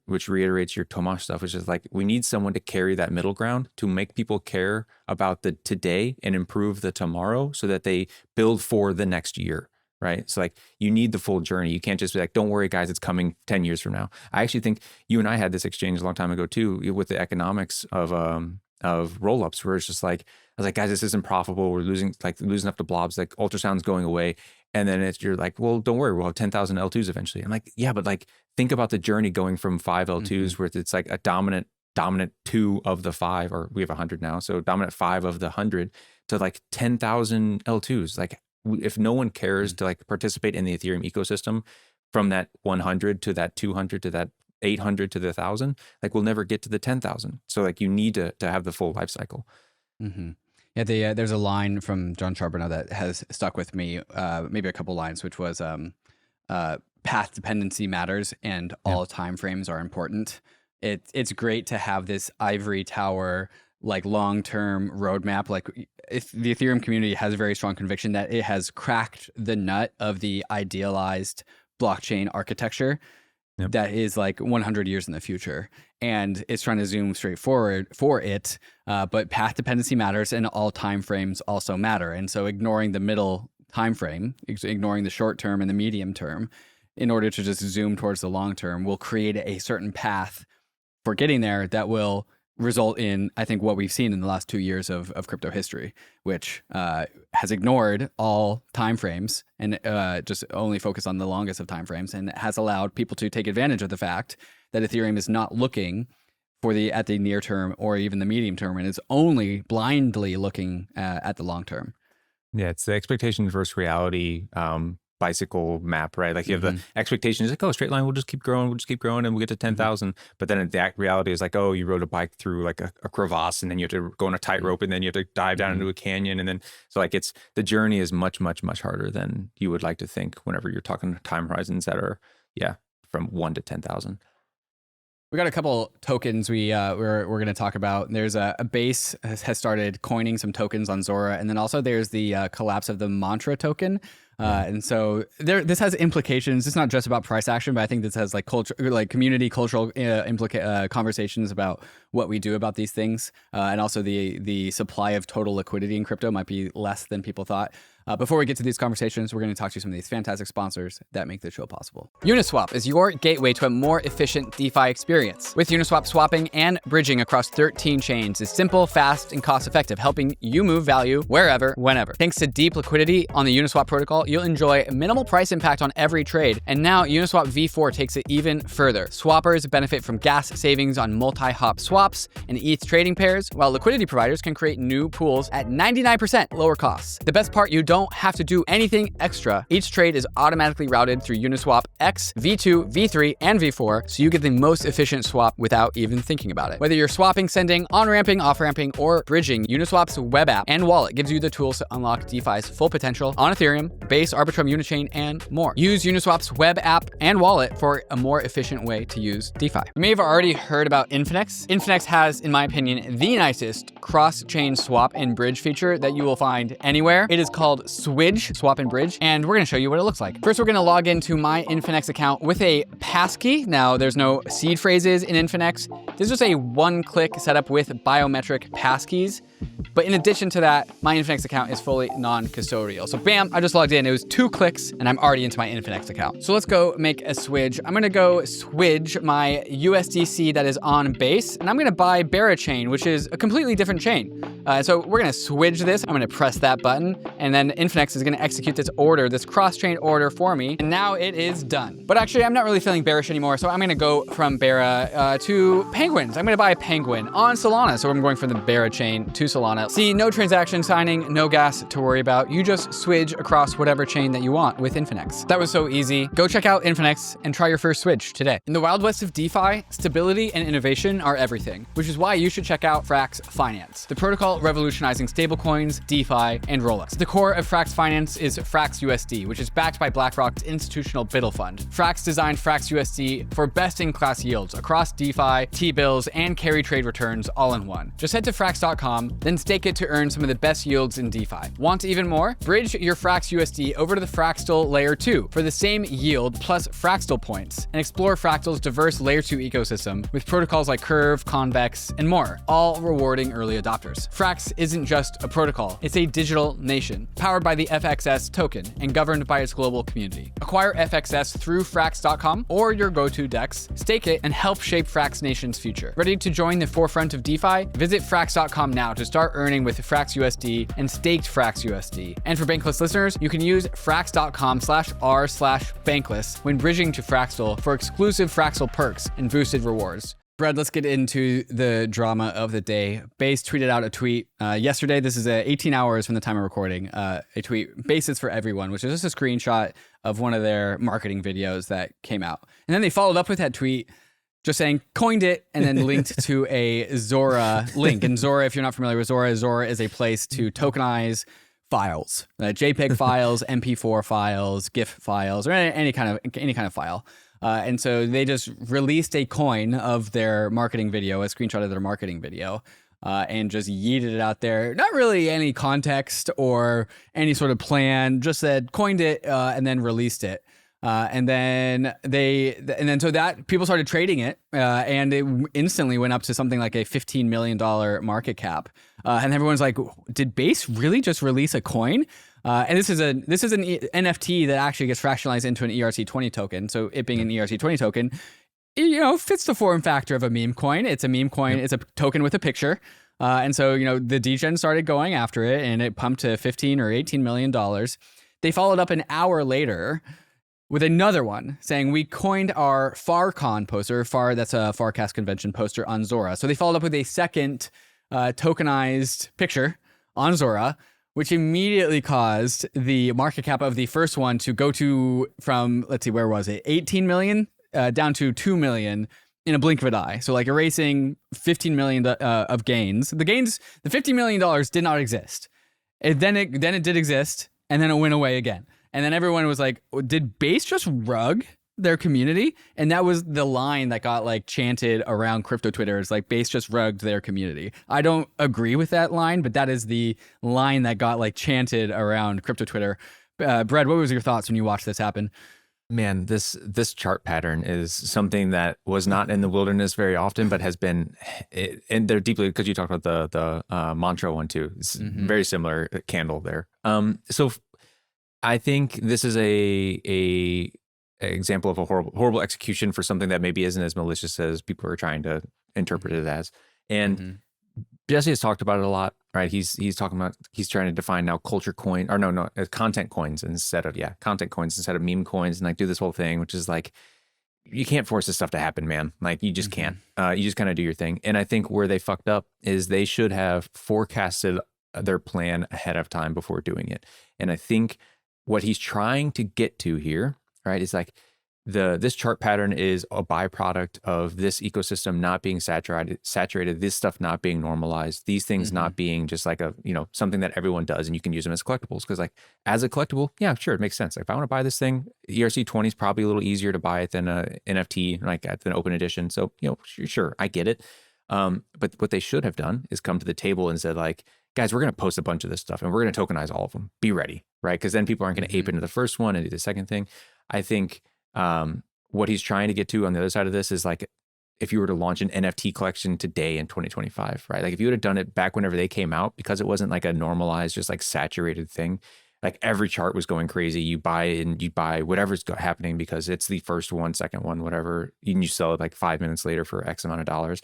which reiterates your Tomas stuff, which is like, we need someone to carry that middle ground to make people care about the today and improve the tomorrow so that they build for the next year, right? So like, you need the full journey. You can't just be like, don't worry guys, it's coming 10 years from now. I actually think you and I had this exchange a long time ago too, with the economics of rollups, where it's just like, I was like, guys, this isn't profitable. We're losing up the blobs, like ultrasound's going away. And then you're like, well, don't worry, we'll have 10,000 L2s eventually. I'm like, yeah, but like, think about the journey going from 5 L2s where it's like a dominant dominant 2 of the 5, or we have 100 now, so dominant 5 of the 100 to like 10,000 L2s. Like if no one cares to like participate in the Ethereum ecosystem from that 100 to that 200 to that 800 to the 1,000, like we'll never get to the 10,000. So like you need to have the full life cycle.
Mm-hmm. Yeah, there's a line from John Charbonneau that has stuck with me, maybe a couple lines, which was path dependency matters and all time frames are important. It's great to have this ivory tower, like long-term roadmap. Like if the Ethereum community has a very strong conviction that it has cracked the nut of the idealized blockchain architecture that is like 100 years in the future. And it's trying to zoom straight forward for it. But path dependency matters and all time frames also matter. And so ignoring the middle time frame, ignoring the short term and the medium term, in order to just zoom towards the long term, will create a certain path for getting there that will result in, I think, what we've seen in the last 2 years of crypto history, which has ignored all timeframes and just only focused on the longest of timeframes, and has allowed people to take advantage of the fact that Ethereum is not looking for at the near term or even the medium term, and is only blindly looking at the long term.
Yeah, it's the expectation versus reality bicycle map, right? Like you have the expectation is like, oh, straight line, we'll just keep growing, and we'll get to 10,000. But then the reality is like, oh, you rode a bike through like a crevasse, and then you have to go on a tightrope, and then you have to dive down into a canyon. And then, so like the journey is much, much, much harder than you would like to think whenever you're talking time horizons that are, from 1 to 10,000.
We got a couple tokens we're going to talk about. There's a Base has started coining some tokens on Zora, and then also there's the collapse of the Mantra token. And so this has implications. It's not just about price action, but I think this has like culture, like community cultural conversations about what we do about these things, and also the supply of total liquidity in crypto might be less than people thought. Before we get to these conversations, we're going to talk to some of these fantastic sponsors that make this show possible. UNISWAP is your gateway to a more efficient DeFi experience. With UNISWAP, swapping and bridging across 13 chains is simple, fast, and cost-effective, helping you move value wherever, whenever. Thanks to deep liquidity on the UNISWAP protocol, you'll enjoy minimal price impact on every trade. And now UNISWAP v4 takes it even further. Swappers benefit from gas savings on multi-hop swaps and ETH trading pairs, while liquidity providers can create new pools at 99% lower costs. The best part, you don't have to do anything extra. Each trade is automatically routed through Uniswap X, V2, V3, and V4, so you get the most efficient swap without even thinking about it. Whether you're swapping, sending, on-ramping, off-ramping, or bridging, Uniswap's web app and wallet gives you the tools to unlock DeFi's full potential on Ethereum, Base, Arbitrum, UNICHAIN, and more. Use Uniswap's web app and wallet for a more efficient way to use DeFi. You may have already heard about INFINEX. INFINEX has, in my opinion, the nicest cross-chain swap and bridge feature that you will find anywhere. It is called Swidge, swap and bridge, and we're going to show you what it looks like. First, we're going to log into my INFINEX account with a passkey. Now, there's no seed phrases in INFINEX. This is just a one-click setup with biometric passkeys. But in addition to that, my INFINEX account is fully non-custodial. So bam, I just logged in. It was 2 clicks and I'm already into my INFINEX account. So let's go make a swidge. I'm gonna go swidge my USDC that is on Base, and I'm gonna buy Barachain, which is a completely different chain. So we're gonna swidge this. I'm gonna press that button, and then INFINEX is gonna execute this order, this cross-chain order for me. And now it is done. But actually, I'm not really feeling bearish anymore. So I'm gonna go from Bara to Penguins. I'm gonna buy a Penguin on Solana. So I'm going from the Barachain to Solana. See, no transaction signing, no gas to worry about. You just swidge across whatever chain that you want with INFINEX. That was so easy. Go check out INFINEX and try your first swidge today. In the Wild West of DeFi, stability and innovation are everything, which is why you should check out FRAX Finance, the protocol revolutionizing stablecoins, DeFi, and rollups. The core of FRAX Finance is FRAX USD, which is backed by BlackRock's institutional BUIDL fund. FRAX designed FRAX USD for best-in-class yields across DeFi, T-bills, and carry trade returns all in one. Just head to frax.com, then stake it to earn some of the best yields in DeFi. Want even more? Bridge your FRAX USD over to the Fractal Layer 2 for the same yield plus Fractal points, and explore Fractal's diverse Layer 2 ecosystem with protocols like Curve, Convex, and more, all rewarding early adopters. FRAX isn't just a protocol, it's a digital nation, powered by the FXS token and governed by its global community. Acquire FXS through frax.com or your go-to DEX, stake it, and help shape FRAX Nation's future. Ready to join the forefront of DeFi? Visit frax.com now to start earning with FRAX USD and staked FRAX USD. And for Bankless listeners, you can use frax.com/r/Bankless when bridging to Fractal for exclusive Fractal perks and boosted rewards. Brad, let's get into the drama of the day. Base tweeted out a tweet yesterday. This is 18 hours from the time of recording. A tweet, Base is for everyone, which is just a screenshot of one of their marketing videos that came out. And then they followed up with that tweet just saying, coined it, and then linked to a Zora link. And Zora, if you're not familiar with Zora, Zora is a place to tokenize files, JPEG files, MP4 files, GIF files, or any kind of file. And so they just released a coin of their marketing video, a screenshot of their marketing video, and just yeeted it out there. Not really any context or any sort of plan, just said coined it and then released it. And then so that people started trading it, and it instantly went up to something like a $15 million market cap. And everyone's like, did Base really just release a coin? And this is an NFT that actually gets fractionalized into an ERC20 token. So it being an ERC20 token, fits the form factor of a meme coin. It's a meme coin. Yep. It's a token with a picture. And so, the degen started going after it, and it pumped to $15 or $18 million. They followed up an hour later with another one saying, we coined our FarCon poster. That's a Farcast convention poster on Zora. So they followed up with a second tokenized picture on Zora, which immediately caused the market cap of the first one to go from, let's see, where was it? 18 million down to 2 million in a blink of an eye. So like erasing 15 million of gains. The $50 million did not exist. Then it did exist, and then it went away again. And then everyone was like, did Base just rug their community? And that was the line that got like chanted around crypto Twitter. It's like, Base just rugged their community. I don't agree with that line, but that is the line that got like chanted around crypto Twitter. Brad, what was your thoughts when you watched this happen?
Man, this chart pattern is something that was not in the wilderness very often, but has been, and they're deeply, because you talked about the mantra one too. It's very similar candle there. So I think this is a example of a horrible execution for something that maybe isn't as malicious as people are trying to interpret it as. And Jesse has talked about it a lot, right? He's talking about, he's trying to define now content coins instead of meme coins, and like do this whole thing, which is like, you can't force this stuff to happen, man. Like you just can't. You just kind of do your thing. And I think where they fucked up is they should have forecasted their plan ahead of time before doing it. And I think what he's trying to get to here, right, is like this chart pattern is a byproduct of this ecosystem not being saturated, this stuff not being normalized, these things not being just like something that everyone does and you can use them as collectibles. Because like as a collectible, yeah, sure, it makes sense. Like if I want to buy this thing, ERC20 is probably a little easier to buy it than a NFT, like than open edition. So sure, I get it. But what they should have done is come to the table and said like, guys, we're going to post a bunch of this stuff and we're going to tokenize all of them. Be ready, right? Because then people aren't going to ape into the first one and do the second thing. I think what he's trying to get to on the other side of this is like, if you were to launch an NFT collection today in 2025, right? Like if you would have done it back whenever they came out, because it wasn't like a normalized, just like saturated thing, like every chart was going crazy. You buy whatever's happening because it's the first one, second one, whatever, and you sell it like 5 minutes later for X amount of dollars.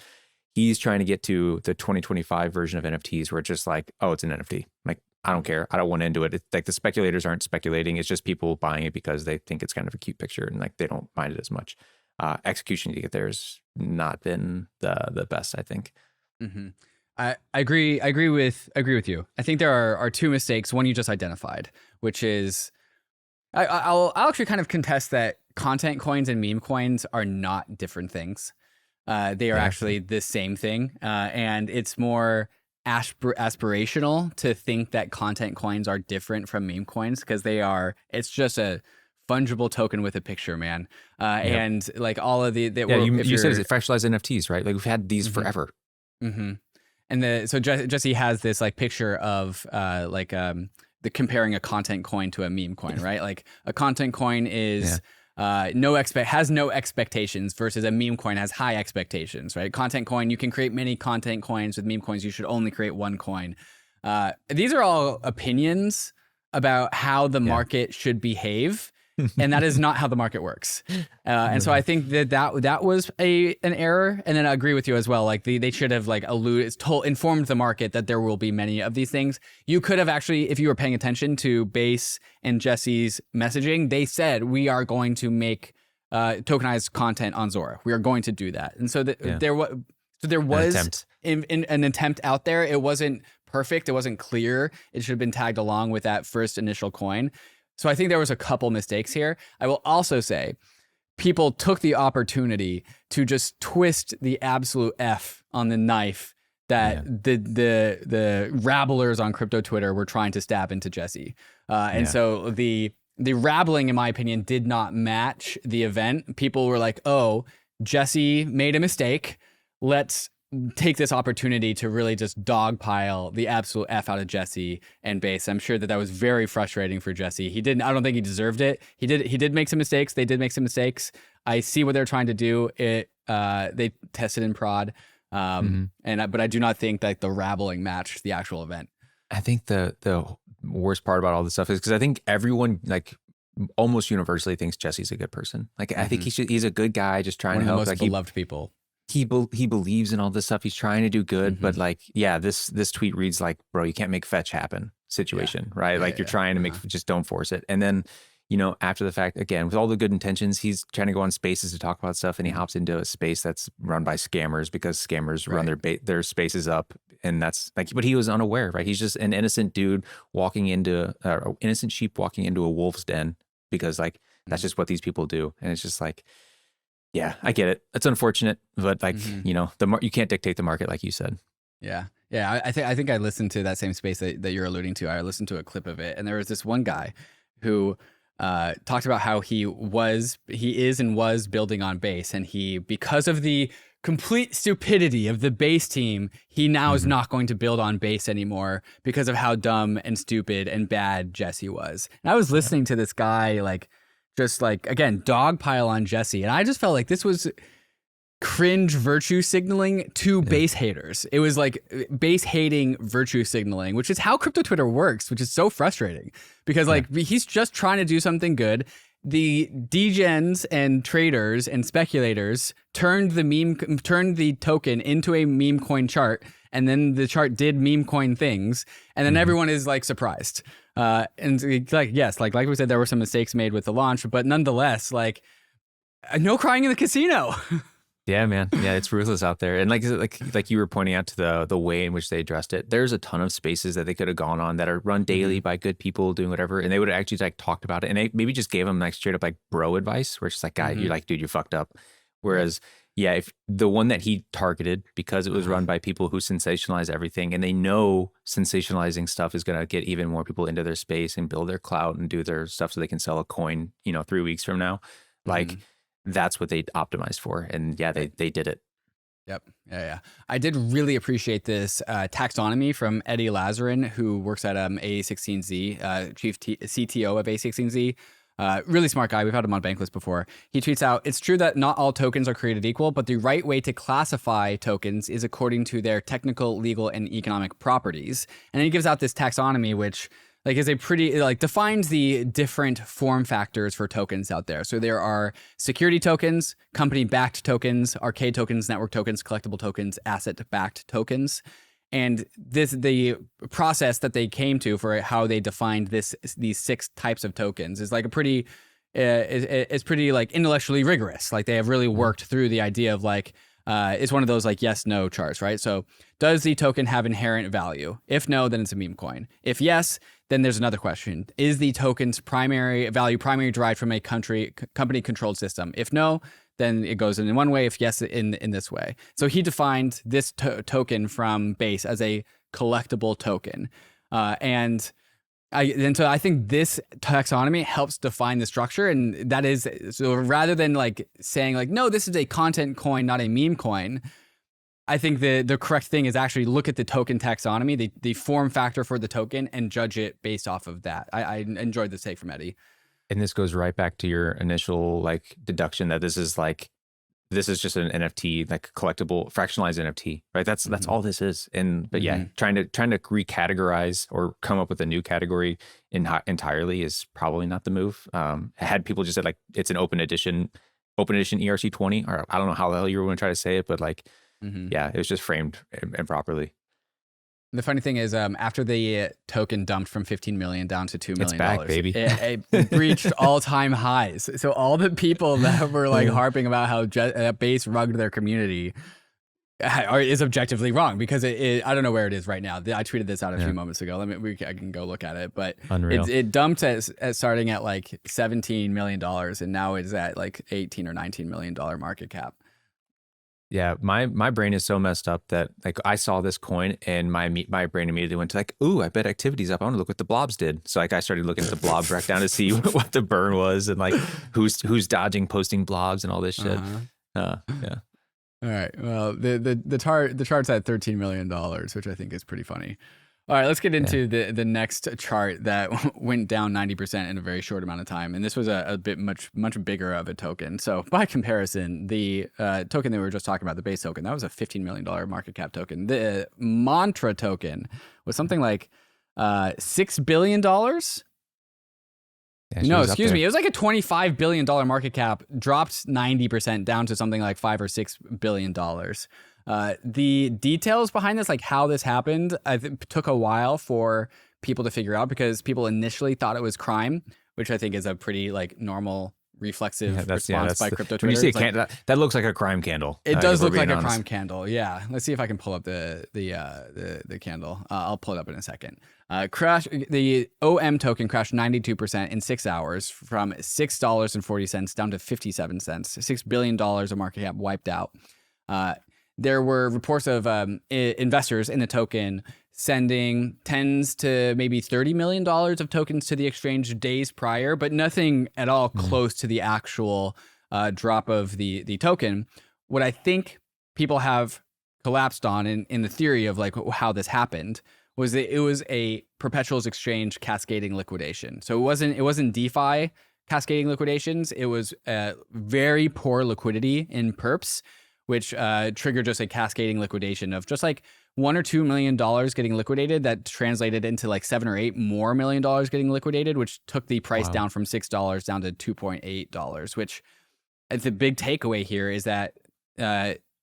He's trying to get to the 2025 version of NFTs where it's just like, oh, it's an NFT. Like, I don't care. I don't want into it. It's like the speculators aren't speculating. It's just people buying it because they think it's kind of a cute picture and like they don't mind it as much. Execution to get there has not been the best, I think.
I agree with you. I think there are two mistakes. One you just identified, which is I'll actually kind of contest that content coins and meme coins are not different things. They are actually the same thing, and it's more aspirational to think that content coins are different from meme coins because it's just a fungible token with a picture, man. And like all of you said
it fractionalized NFTs, right? Like we've had these forever.
And so Jesse has this like picture of the comparing a content coin to a meme coin, right? Like a content coin is has no expectations versus a meme coin has high expectations, right? Content coin, you can create many content coins. With meme coins, you should only create one coin. These are all opinions about how the market should behave. And that is not how the market works. And so I think that was an error. And then I agree with you as well. Like they should have like informed the market that there will be many of these things. You could have actually, if you were paying attention to Base and Jesse's messaging, they said we are going to make tokenized content on Zora. We are going to do that. And so
Yeah.
there was
An attempt.
an attempt out there. It wasn't perfect. It wasn't clear. It should have been tagged along with that first initial coin. So I think there was a couple mistakes here. I will also say people took the opportunity to just twist the absolute F on the knife that the rabblers on crypto Twitter were trying to stab into Jesse. And so the rabbling, in my opinion, did not match the event. People were like, oh, Jesse made a mistake. Let's take this opportunity to really just dogpile the absolute F out of Jesse and Base. I'm sure that was very frustrating for Jesse. I don't think he deserved it. He did make some mistakes. They did make some mistakes. I see what they're trying to do. They tested in prod. But I do not think that the rabbling matched the actual event.
I think the worst part about all this stuff is because I think everyone like almost universally thinks Jesse's a good person. Like I think he's a good guy, just trying to help.
One of the most
like
beloved people.
He believes in all this stuff. He's trying to do good, but like, yeah, this tweet reads like, bro, you can't make fetch happen situation, right? Like you're trying to make, just don't force it. And then, you know, after the fact, again, with all the good intentions, he's trying to go on spaces to talk about stuff, and he hops into a space that's run by scammers because scammers run their spaces up, and that's like, but he was unaware, right? He's just an innocent dude walking into, innocent sheep walking into a wolf's den because like that's just what these people do, and it's just like, yeah, I get it. It's unfortunate, but like you know, you can't dictate the market, like you said.
Yeah. I think I listened to that same space that you're alluding to. I listened to a clip of it, and there was this one guy who talked about how he is and was building on Base, and because of the complete stupidity of the Base team, he now is not going to build on Base anymore because of how dumb and stupid and bad Jesse was. And I was listening to this guy just again, dogpile on Jesse, and I just felt like this was cringe virtue signaling to Base haters. It was like Base hating virtue signaling, which is how crypto Twitter works, which is so frustrating because he's just trying to do something good. The degens and traders and speculators turned the token into a meme coin chart, and then the chart did meme coin things, and then everyone is like surprised. And like we said, there were some mistakes made with the launch, but nonetheless, like no crying in the casino.
Yeah, man. Yeah, it's ruthless out there. And like you were pointing out to the way in which they addressed it, there's a ton of spaces that they could have gone on that are run daily by good people doing whatever, and they would have actually like talked about it, and they maybe just gave them like straight up like bro advice, where it's just like, guy, you're like, dude, you fucked up. Whereas, yeah, if the one that he targeted, because it was run by people who sensationalize everything, and they know sensationalizing stuff is going to get even more people into their space and build their clout and do their stuff so they can sell a coin, 3 weeks from now, like. That's what they optimized for. And yeah, they did it.
Yep. Yeah. I did really appreciate this taxonomy from Eddie Lazarin, who works at A16Z, chief CTO of A16Z. Really smart guy. We've had him on Bankless before. He tweets out, "It's true that not all tokens are created equal, but the right way to classify tokens is according to their technical, legal, and economic properties." And then he gives out this taxonomy, which is a pretty, defines the different form factors for tokens out there. So there are security tokens, company-backed tokens, arcade tokens, network tokens, collectible tokens, asset-backed tokens. And the process that they came to for how they defined these 6 types of tokens is like a pretty, it's pretty like intellectually rigorous. Like they have really worked through the idea of it's one of those yes, no charts, right? So does the token have inherent value? If no, then it's a meme coin. If yes, then there's another question. Is the token's primary value derived from a company controlled system? If no, then it goes in one way. If yes, in this way. So he defined this token from Base as a collectible token. And so I think this taxonomy helps define the structure, and that is, so rather than saying no, this is a content coin, not a meme coin, I think the correct thing is actually look at the token taxonomy, the form factor for the token, and judge it based off of that. I enjoyed this take from Eddie. And
this goes right back to your initial deduction that this is just an NFT, collectible, fractionalized NFT, right? That's all this is. But yeah, trying to recategorize or come up with a new category entirely is probably not the move. Had people just said it's an open edition ERC20, or I don't know how the hell you were going to try to say it, but yeah, it was just framed improperly.
The funny thing is, after the token dumped from 15 million down to $2 million,
it's back, baby.
It breached all-time highs. So all the people that were like harping about how Base rugged their community is objectively wrong, because I don't know where it is right now. I tweeted this out a few moments ago. I can go look at it, but it dumped at starting at like $17 million, and now it's at like $18 or $19 million market cap.
Yeah, my brain is so messed up that like I saw this coin and my brain immediately went to like, ooh, I bet activity's up. I want to look what the blobs did. So like I started looking at the blob breakdown to see what the burn was, and like who's dodging posting blobs and all this shit. Yeah.
All right. Well, the chart's at $13 million, which I think is pretty funny. All right, let's get into the next chart that went down 90% in a very short amount of time. And this was a bit much bigger of a token. So by comparison, the token that we were just talking about, the base token, that was a $15 million market cap token. The Mantra token was something like $6 billion.
Yeah,
no, excuse me. It was like a $25 billion market cap, dropped 90% down to something like $5 or $6 billion. The details behind this, like how this happened, I think took a while for people to figure out, because people initially thought it was crime, which I think is a pretty like normal reflexive response by crypto Twitter.
When you see a candle, that looks like a crime candle.
It does look like a crime candle. Yeah. Let's see if I can pull up the candle. I'll pull it up in a second. The OM token crashed 92% in 6 hours, from $6.40 down to 57 cents. $6 billion of market cap wiped out. There were reports of investors in the token sending tens to maybe $30 million of tokens to the exchange days prior, but nothing at all close to the actual drop of the token. What I think people have collapsed on in the theory of like how this happened was that it was a perpetuals exchange cascading liquidation. So it wasn't DeFi cascading liquidations. It was very poor liquidity in perps, which triggered just a cascading liquidation of just like $1 or $2 million getting liquidated. That translated into like $7 or $8 more million getting liquidated, which took the price down from $6 down to $2.8, which the big takeaway here is that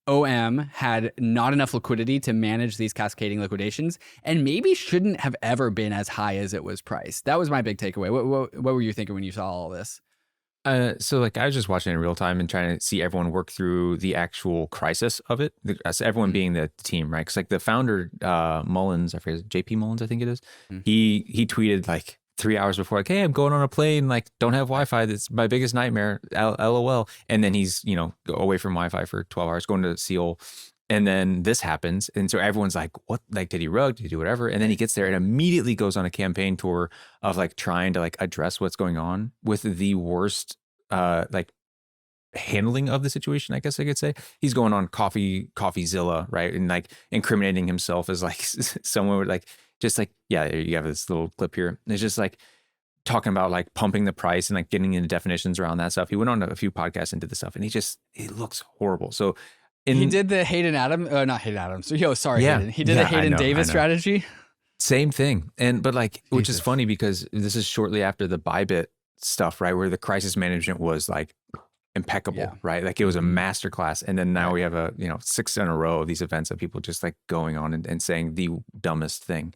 OM had not enough liquidity to manage these cascading liquidations, and maybe shouldn't have ever been as high as it was priced. That was my big takeaway. What were you thinking when you saw all this?
So like I was just watching it in real time and trying to see everyone work through the actual crisis of it. So everyone being the team, right? Because like the founder, Mullins, I forget, JP Mullins, I think it is. He tweeted like 3 hours before, like, hey, I'm going on a plane, like don't have Wi-Fi. That's my biggest nightmare. LOL. And then he's, away from Wi-Fi for 12 hours, going to Seoul. And then this happens. And so everyone's like, what? Like, did he rug? Did he do whatever? And then he gets there and immediately goes on a campaign tour of like trying to like address what's going on with the worst, like handling of the situation, I guess I could say. He's going on CoffeeZilla, right? And like incriminating himself as like someone would like, just like, yeah, you have this little clip here. And it's just like talking about like pumping the price and like getting into definitions around that stuff. He went on a few podcasts and did this stuff, and he looks horrible. So
he did the Hayden Adams, not Hayden Adams. Hayden. He did the Hayden Davis strategy.
Same thing. But like, which is funny because this is shortly after the Bybit stuff, right? Where the crisis management was like impeccable, right? Like it was a masterclass. And then now we have 6 in a row of these events of people just like going on and saying the dumbest thing.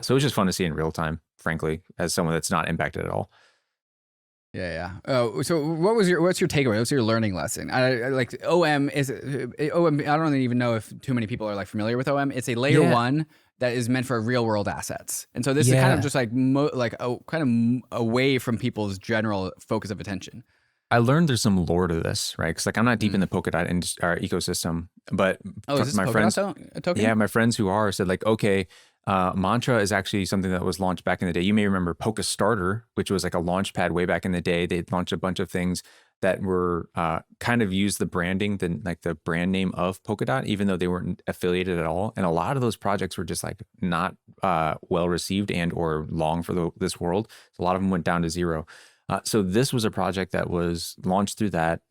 So it was just fun to see in real time, frankly, as someone that's not impacted at all.
Yeah. So what's your takeaway? What's your learning lesson? I like OM is OM. I don't even know if too many people are like familiar with OM. It's a layer one that is meant for real world assets. And so this is kind of just like kind of away from people's general focus of attention.
I learned there's some lore to this, right? Because like I'm not deep in the Polkadot ecosystem, but
is this my friends, a token?
My friends who are said like, okay, Mantra is actually something that was launched back in the day. You may remember Polka Starter, which was like a launch pad way back in the day. They launched a bunch of things that were kind of used the branding, the brand name of Polkadot, even though they weren't affiliated at all. And a lot of those projects were just like not well received and or long for this world. So a lot of them went down to zero. So this was a project that was launched through that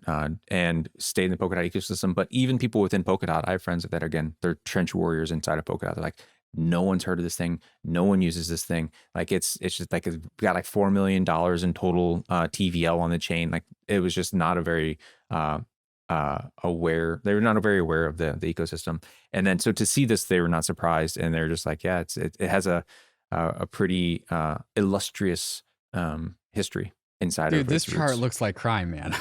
and stayed in the Polkadot ecosystem. But even people within Polkadot, I have friends that again, they're trench warriors inside of Polkadot. They're like, no one's heard of this thing. No one uses this thing. Like it's just like it's got like $4 million in total TVL on the chain. Like it was just not a very aware. They were not very aware of the ecosystem. And then so to see this, they were not surprised, and they're just like, yeah, it has a pretty illustrious history inside of it.
Dude, this chart looks like crime, man.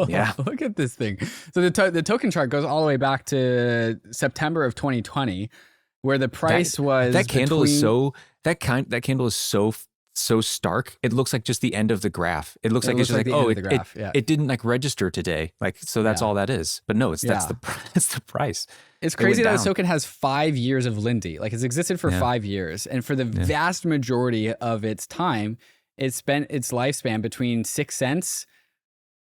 Yeah.
Look at this thing. So the token chart goes all the way back to September of 2020, where the price was
that candle is so that candle is so stark. It looks like just the end of the graph. It looks like it's just like, oh, it didn't like register today. Like, so that's all that is. But no, that's the price.
It's crazy that this token has 5 years of Lindy. Like, it's existed for 5 years. And for the vast majority of its time, it spent its lifespan between 6 cents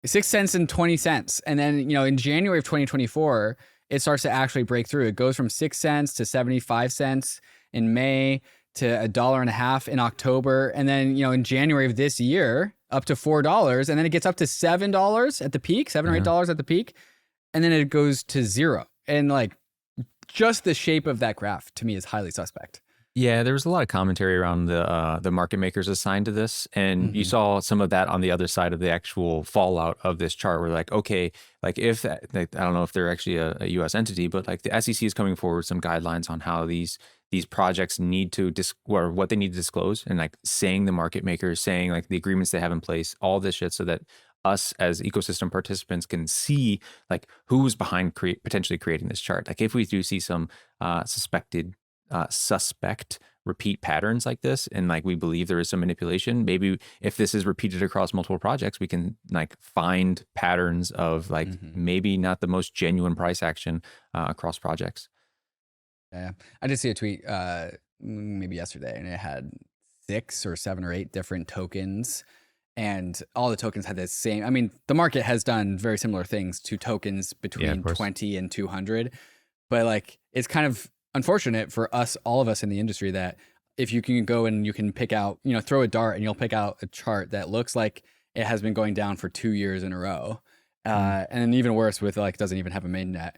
and 20 cents. And then, in January of 2024, it starts to actually break through. It goes from 6 cents to 75 cents in May to $1.50 in October. And then, in January of this year, up to $4. And then it gets up to $7 at the peak, $7 or $8 at the peak. And then it goes to zero. And like, just the shape of that graph to me is highly suspect.
Yeah, there was a lot of commentary around the market makers assigned to this, and you saw some of that on the other side of the actual fallout of this chart. Where like, okay, like if I don't know if they're actually a U.S. entity, but like the SEC is coming forward with some guidelines on how these projects need to or what they need to disclose, and like saying the market makers, saying like the agreements they have in place, all this shit, so that us as ecosystem participants can see like who's behind potentially creating this chart. Like if we do see some suspect repeat patterns like this, and like we believe there is some manipulation, maybe if this is repeated across multiple projects, we can like find patterns of like maybe not the most genuine price action across projects.
Yeah, I did see a tweet maybe yesterday, and it had 6 or 7 or 8 different tokens, and all the tokens had the same. I mean, the market has done very similar things to tokens between 20 and 200, but like it's kind of unfortunate for us, all of us in the industry, that if you can go and you can pick out, throw a dart and you'll pick out a chart that looks like it has been going down for 2 years in a row. And even worse with like, doesn't even have a mainnet.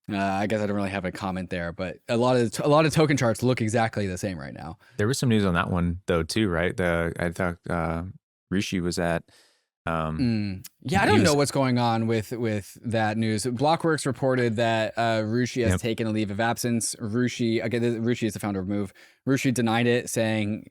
I guess I don't really have a comment there, but a lot of token charts look exactly the same right now.
There was some news on that one though too, right? I thought Rishi was at
I don't know what's going on with that news. Blockworks reported that Rishi has taken a leave of absence. Rishi is the founder of Move. Rishi denied it, saying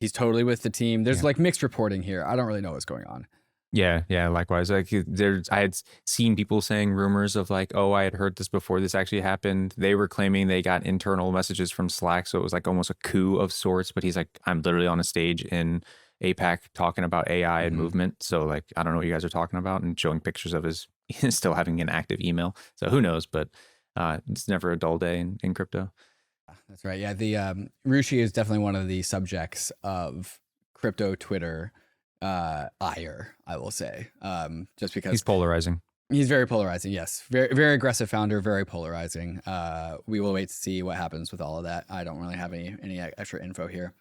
he's totally with the team. There's like mixed reporting here. I don't really know what's going on.
Yeah, likewise. Like I had seen people saying rumors of like, oh, I had heard this before this actually happened. They were claiming they got internal messages from Slack, so it was like almost a coup of sorts. But he's like, I'm literally on a stage in APAC talking about AI and movement. So like, I don't know what you guys are talking about, and showing pictures of his still having an active email. So who knows, but it's never a dull day in crypto.
That's right. Yeah. The Rishi is definitely one of the subjects of crypto Twitter ire, I will say, just because
he's polarizing.
He's very polarizing. Yes. Very, very aggressive founder, very polarizing. We will wait to see what happens with all of that. I don't really have any extra info here.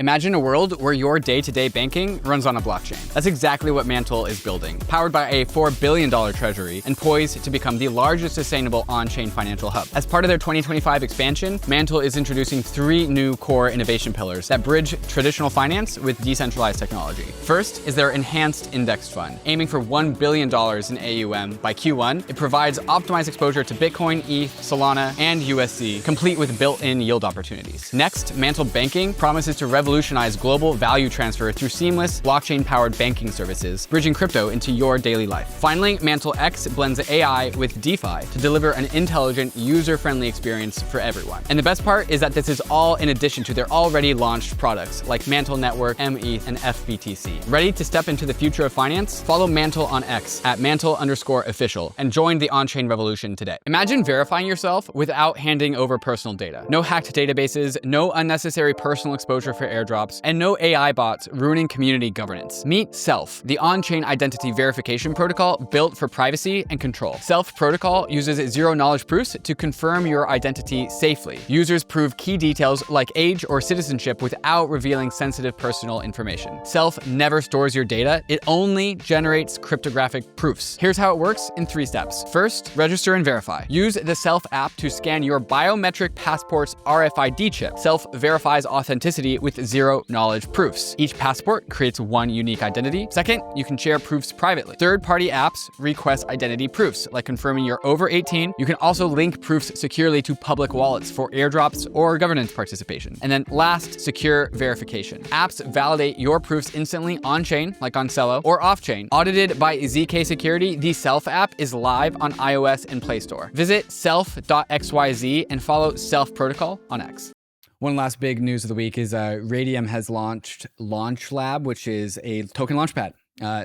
Imagine a world where your day-to-day banking runs on a blockchain. That's exactly what MANTLE is building, powered by a $4 billion treasury and poised to become the largest sustainable on-chain financial hub. As part of their 2025 expansion, MANTLE is introducing 3 new core innovation pillars that bridge traditional finance with decentralized technology. First is their enhanced indexed fund, aiming for $1 billion in AUM by Q1. It provides optimized exposure to Bitcoin, ETH, Solana, and USD, complete with built-in yield opportunities. Next, MANTLE Banking promises to revolutionize global value transfer through seamless blockchain-powered banking services, bridging crypto into your daily life. Finally, MANTLE X blends AI with DeFi to deliver an intelligent, user-friendly experience for everyone. And the best part is that this is all in addition to their already launched products like MANTLE Network, METH, and FBTC. Ready to step into the future of finance? Follow MANTLE on X at @MANTLE_official and join the on-chain revolution today. Imagine verifying yourself without handing over personal data. No hacked databases, no unnecessary personal exposure for airdrops, and no AI bots ruining community governance. Meet Self, the on-chain identity verification protocol built for privacy and control. Self protocol uses zero-knowledge proofs to confirm your identity safely. Users prove key details like age or citizenship without revealing sensitive personal information. Self never stores your data. It only generates cryptographic proofs. Here's how it works in 3 steps. First, register and verify. Use the Self app to scan your biometric passport's RFID chip. Self verifies authenticity with zero knowledge proofs. Each passport creates one unique identity. Second, you can share proofs privately. Third-party apps request identity proofs, like confirming you're over 18. You can also link proofs securely to public wallets for airdrops or governance participation. And then last, secure verification. Apps validate your proofs instantly on-chain, like on Celo, or off-chain. Audited by ZK Security, the Self app is live on iOS and Play Store. Visit self.xyz and follow Self Protocol on X. One last big news of the week is Raydium has launched LaunchLab, which is a token launchpad.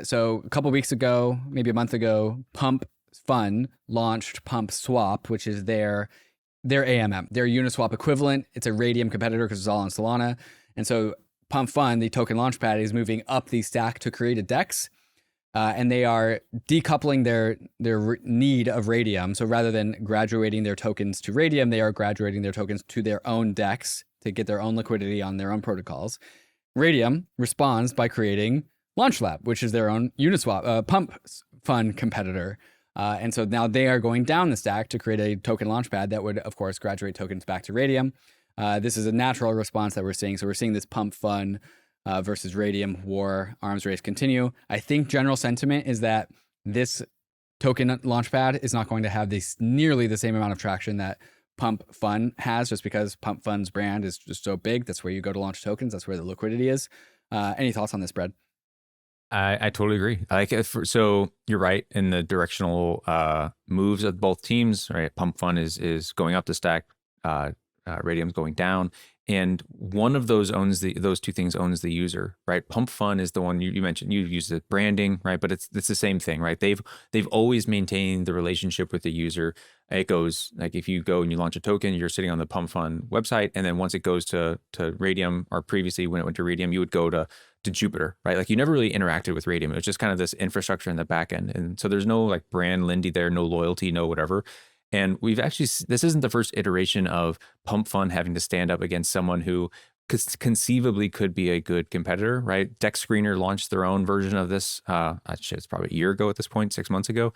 So a couple weeks ago, maybe a month ago, Pump Fun launched Pump Swap, which is their AMM, their Uniswap equivalent. It's a Raydium competitor because it's all on Solana. And so Pump Fun, the token launchpad, is moving up the stack to create a DEX. And they are decoupling their need of Raydium. So rather than graduating their tokens to Raydium, they are graduating their tokens to their own DEX to get their own liquidity on their own protocols. Raydium responds by creating LaunchLab, which is their own Uniswap Pump Fun competitor. And so now they are going down the stack to create a token launchpad that would, of course, graduate tokens back to Raydium. This is a natural response that we're seeing. So we're seeing this Pump Fun versus Raydium war arms race continue. I think general sentiment is that this token launchpad is not going to have nearly the same amount of traction that Pump Fun has, just because Pump Fun's brand is just so big. That's where you go to launch tokens. That's where the liquidity is. Any thoughts on this, Brad?
I totally agree. So you're right in the directional moves of both teams. Right, Pump Fun is going up the stack. Raydium's going down. And one of those those two things owns the user, right? Pump Fun is the one you mentioned. You use the branding, right? But it's the same thing, right? They've always maintained the relationship with the user. It goes like if you go and you launch a token, you're sitting on the Pump Fun website, and then once it goes to Raydium, or previously when it went to Raydium, you would go to Jupiter, right? Like you never really interacted with Raydium. It was just kind of this infrastructure in the back end, and so there's no like brand Lindy there, no loyalty, no whatever. And we've actually, this isn't the first iteration of Pump Fun having to stand up against someone who conceivably could be a good competitor, right? Dex Screener launched their own version of this. It's probably a year ago at this point, 6 months ago.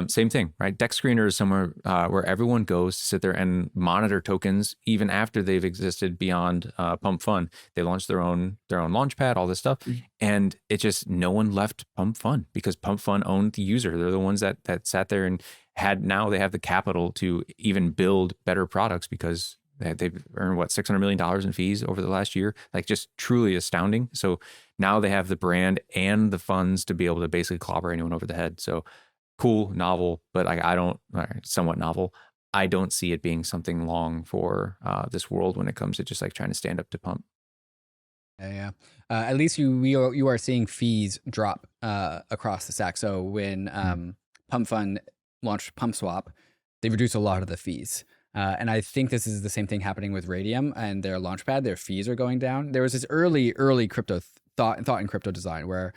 Same thing, right? Dex Screener is somewhere where everyone goes to sit there and monitor tokens even after they've existed beyond Pump Fun. They launched their own launchpad, all this stuff, and it just no one left Pump Fun because Pump Fun owned the user. They're the ones that sat there and now they have the capital to even build better products because they've earned $600 million in fees over the last year. Like just truly astounding. So now they have the brand and the funds to be able to basically clobber anyone over the head. So cool, novel, but somewhat novel. I don't see it being something long for this world when it comes to just like trying to stand up to Pump.
Yeah. At least you are seeing fees drop across the stack. So when Pump Fun launched Pump Swap, they reduced a lot of the fees. And I think this is the same thing happening with Raydium and their launchpad. Their fees are going down. There was this early crypto thought in crypto design where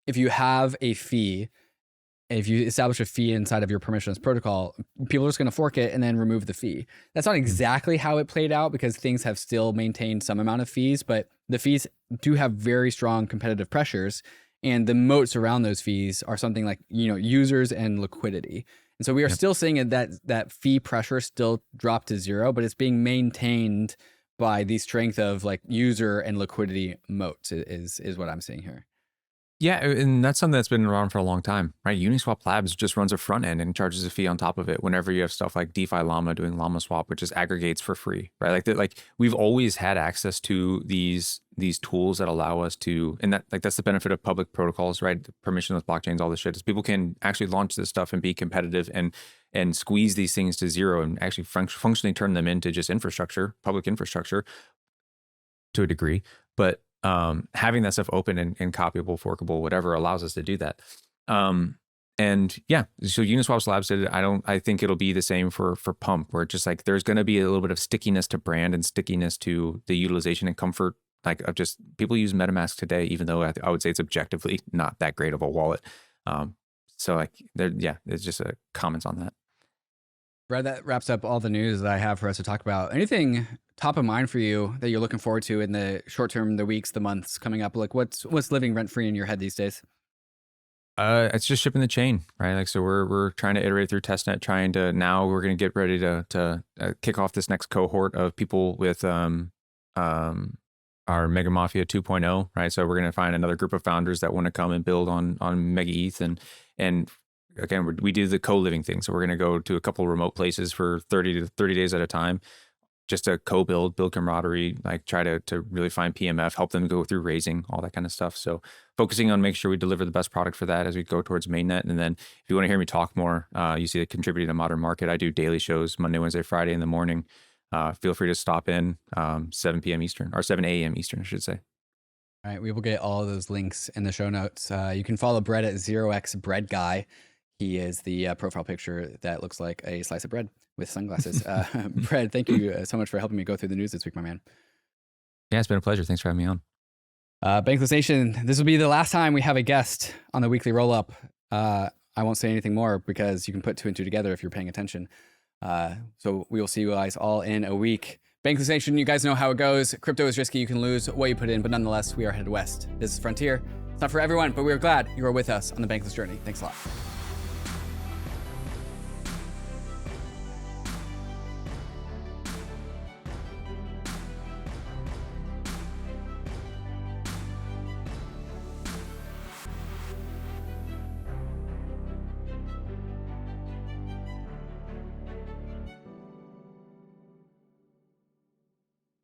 if you have a fee, if you establish a fee inside of your permissionless protocol, people are just going to fork it and then remove the fee. That's not exactly how it played out because things have still maintained some amount of fees, but the fees do have very strong competitive pressures. And the moats around those fees are something like, users and liquidity. And so we are still seeing that fee pressure still dropped to zero, but it's being maintained by the strength of like user and liquidity moats is what I'm seeing here.
Yeah, and that's something that's been around for a long time, right? Uniswap Labs just runs a front end and charges a fee on top of it whenever you have stuff like DeFi Llama doing Llama Swap, which just aggregates for free, right? Like we've always had access to these tools that allow us to, and that's the benefit of public protocols, right? The permissionless blockchains, all this shit is people can actually launch this stuff and be competitive and squeeze these things to zero and actually functionally turn them into just infrastructure, public infrastructure to a degree. But having that stuff open and copyable, forkable, whatever allows us to do that. And yeah, so Uniswap's Labs did it. I think it'll be the same for Pump, where it's just like there's going to be a little bit of stickiness to brand and stickiness to the utilization and comfort. Like of just people use MetaMask today, even though I would say it's objectively not that great of a wallet. So like there's just comments on that.
Brad, that wraps up all the news that I have for us to talk about. Anything top of mind for you that you're looking forward to in the short term, the weeks, the months coming up? Like what's living rent free in your head these days?
It's just shipping the chain, right? Like, so we're trying to iterate through testnet, now we're going to get ready to kick off this next cohort of people with, our our Mega Mafia 2.0, right? So we're going to find another group of founders that want to come and build on MegaETH, and again, we do the co-living thing. So we're going to go to a couple remote places for 30 days at a time, just to co-build, build camaraderie, like try to really find PMF, help them go through raising, all that kind of stuff. So focusing on make sure we deliver the best product for that as we go towards mainnet. And then if you want to hear me talk more, you see it contributing to Modern Market. I do daily shows Monday, Wednesday, Friday in the morning. Feel free to stop in 7 p.m. Eastern, or 7 a.m. Eastern, I should say.
All right, we will get all of those links in the show notes. You can follow Bread at 0xBreadGuy. He is the profile picture that looks like a slice of bread with sunglasses. Bread, thank you so much for helping me go through the news this week, my man.
Yeah, it's been a pleasure. Thanks for having me on.
Bankless Nation, this will be the last time we have a guest on the Weekly Rollup. I won't say anything more because you can put 2 and 2 together if you're paying attention. So we will see you guys all in a week. Bankless Nation, you guys know how it goes. Crypto is risky. You can lose what you put in, but nonetheless, we are headed west. This is Frontier. It's not for everyone, but we are glad you are with us on the Bankless journey. Thanks a lot.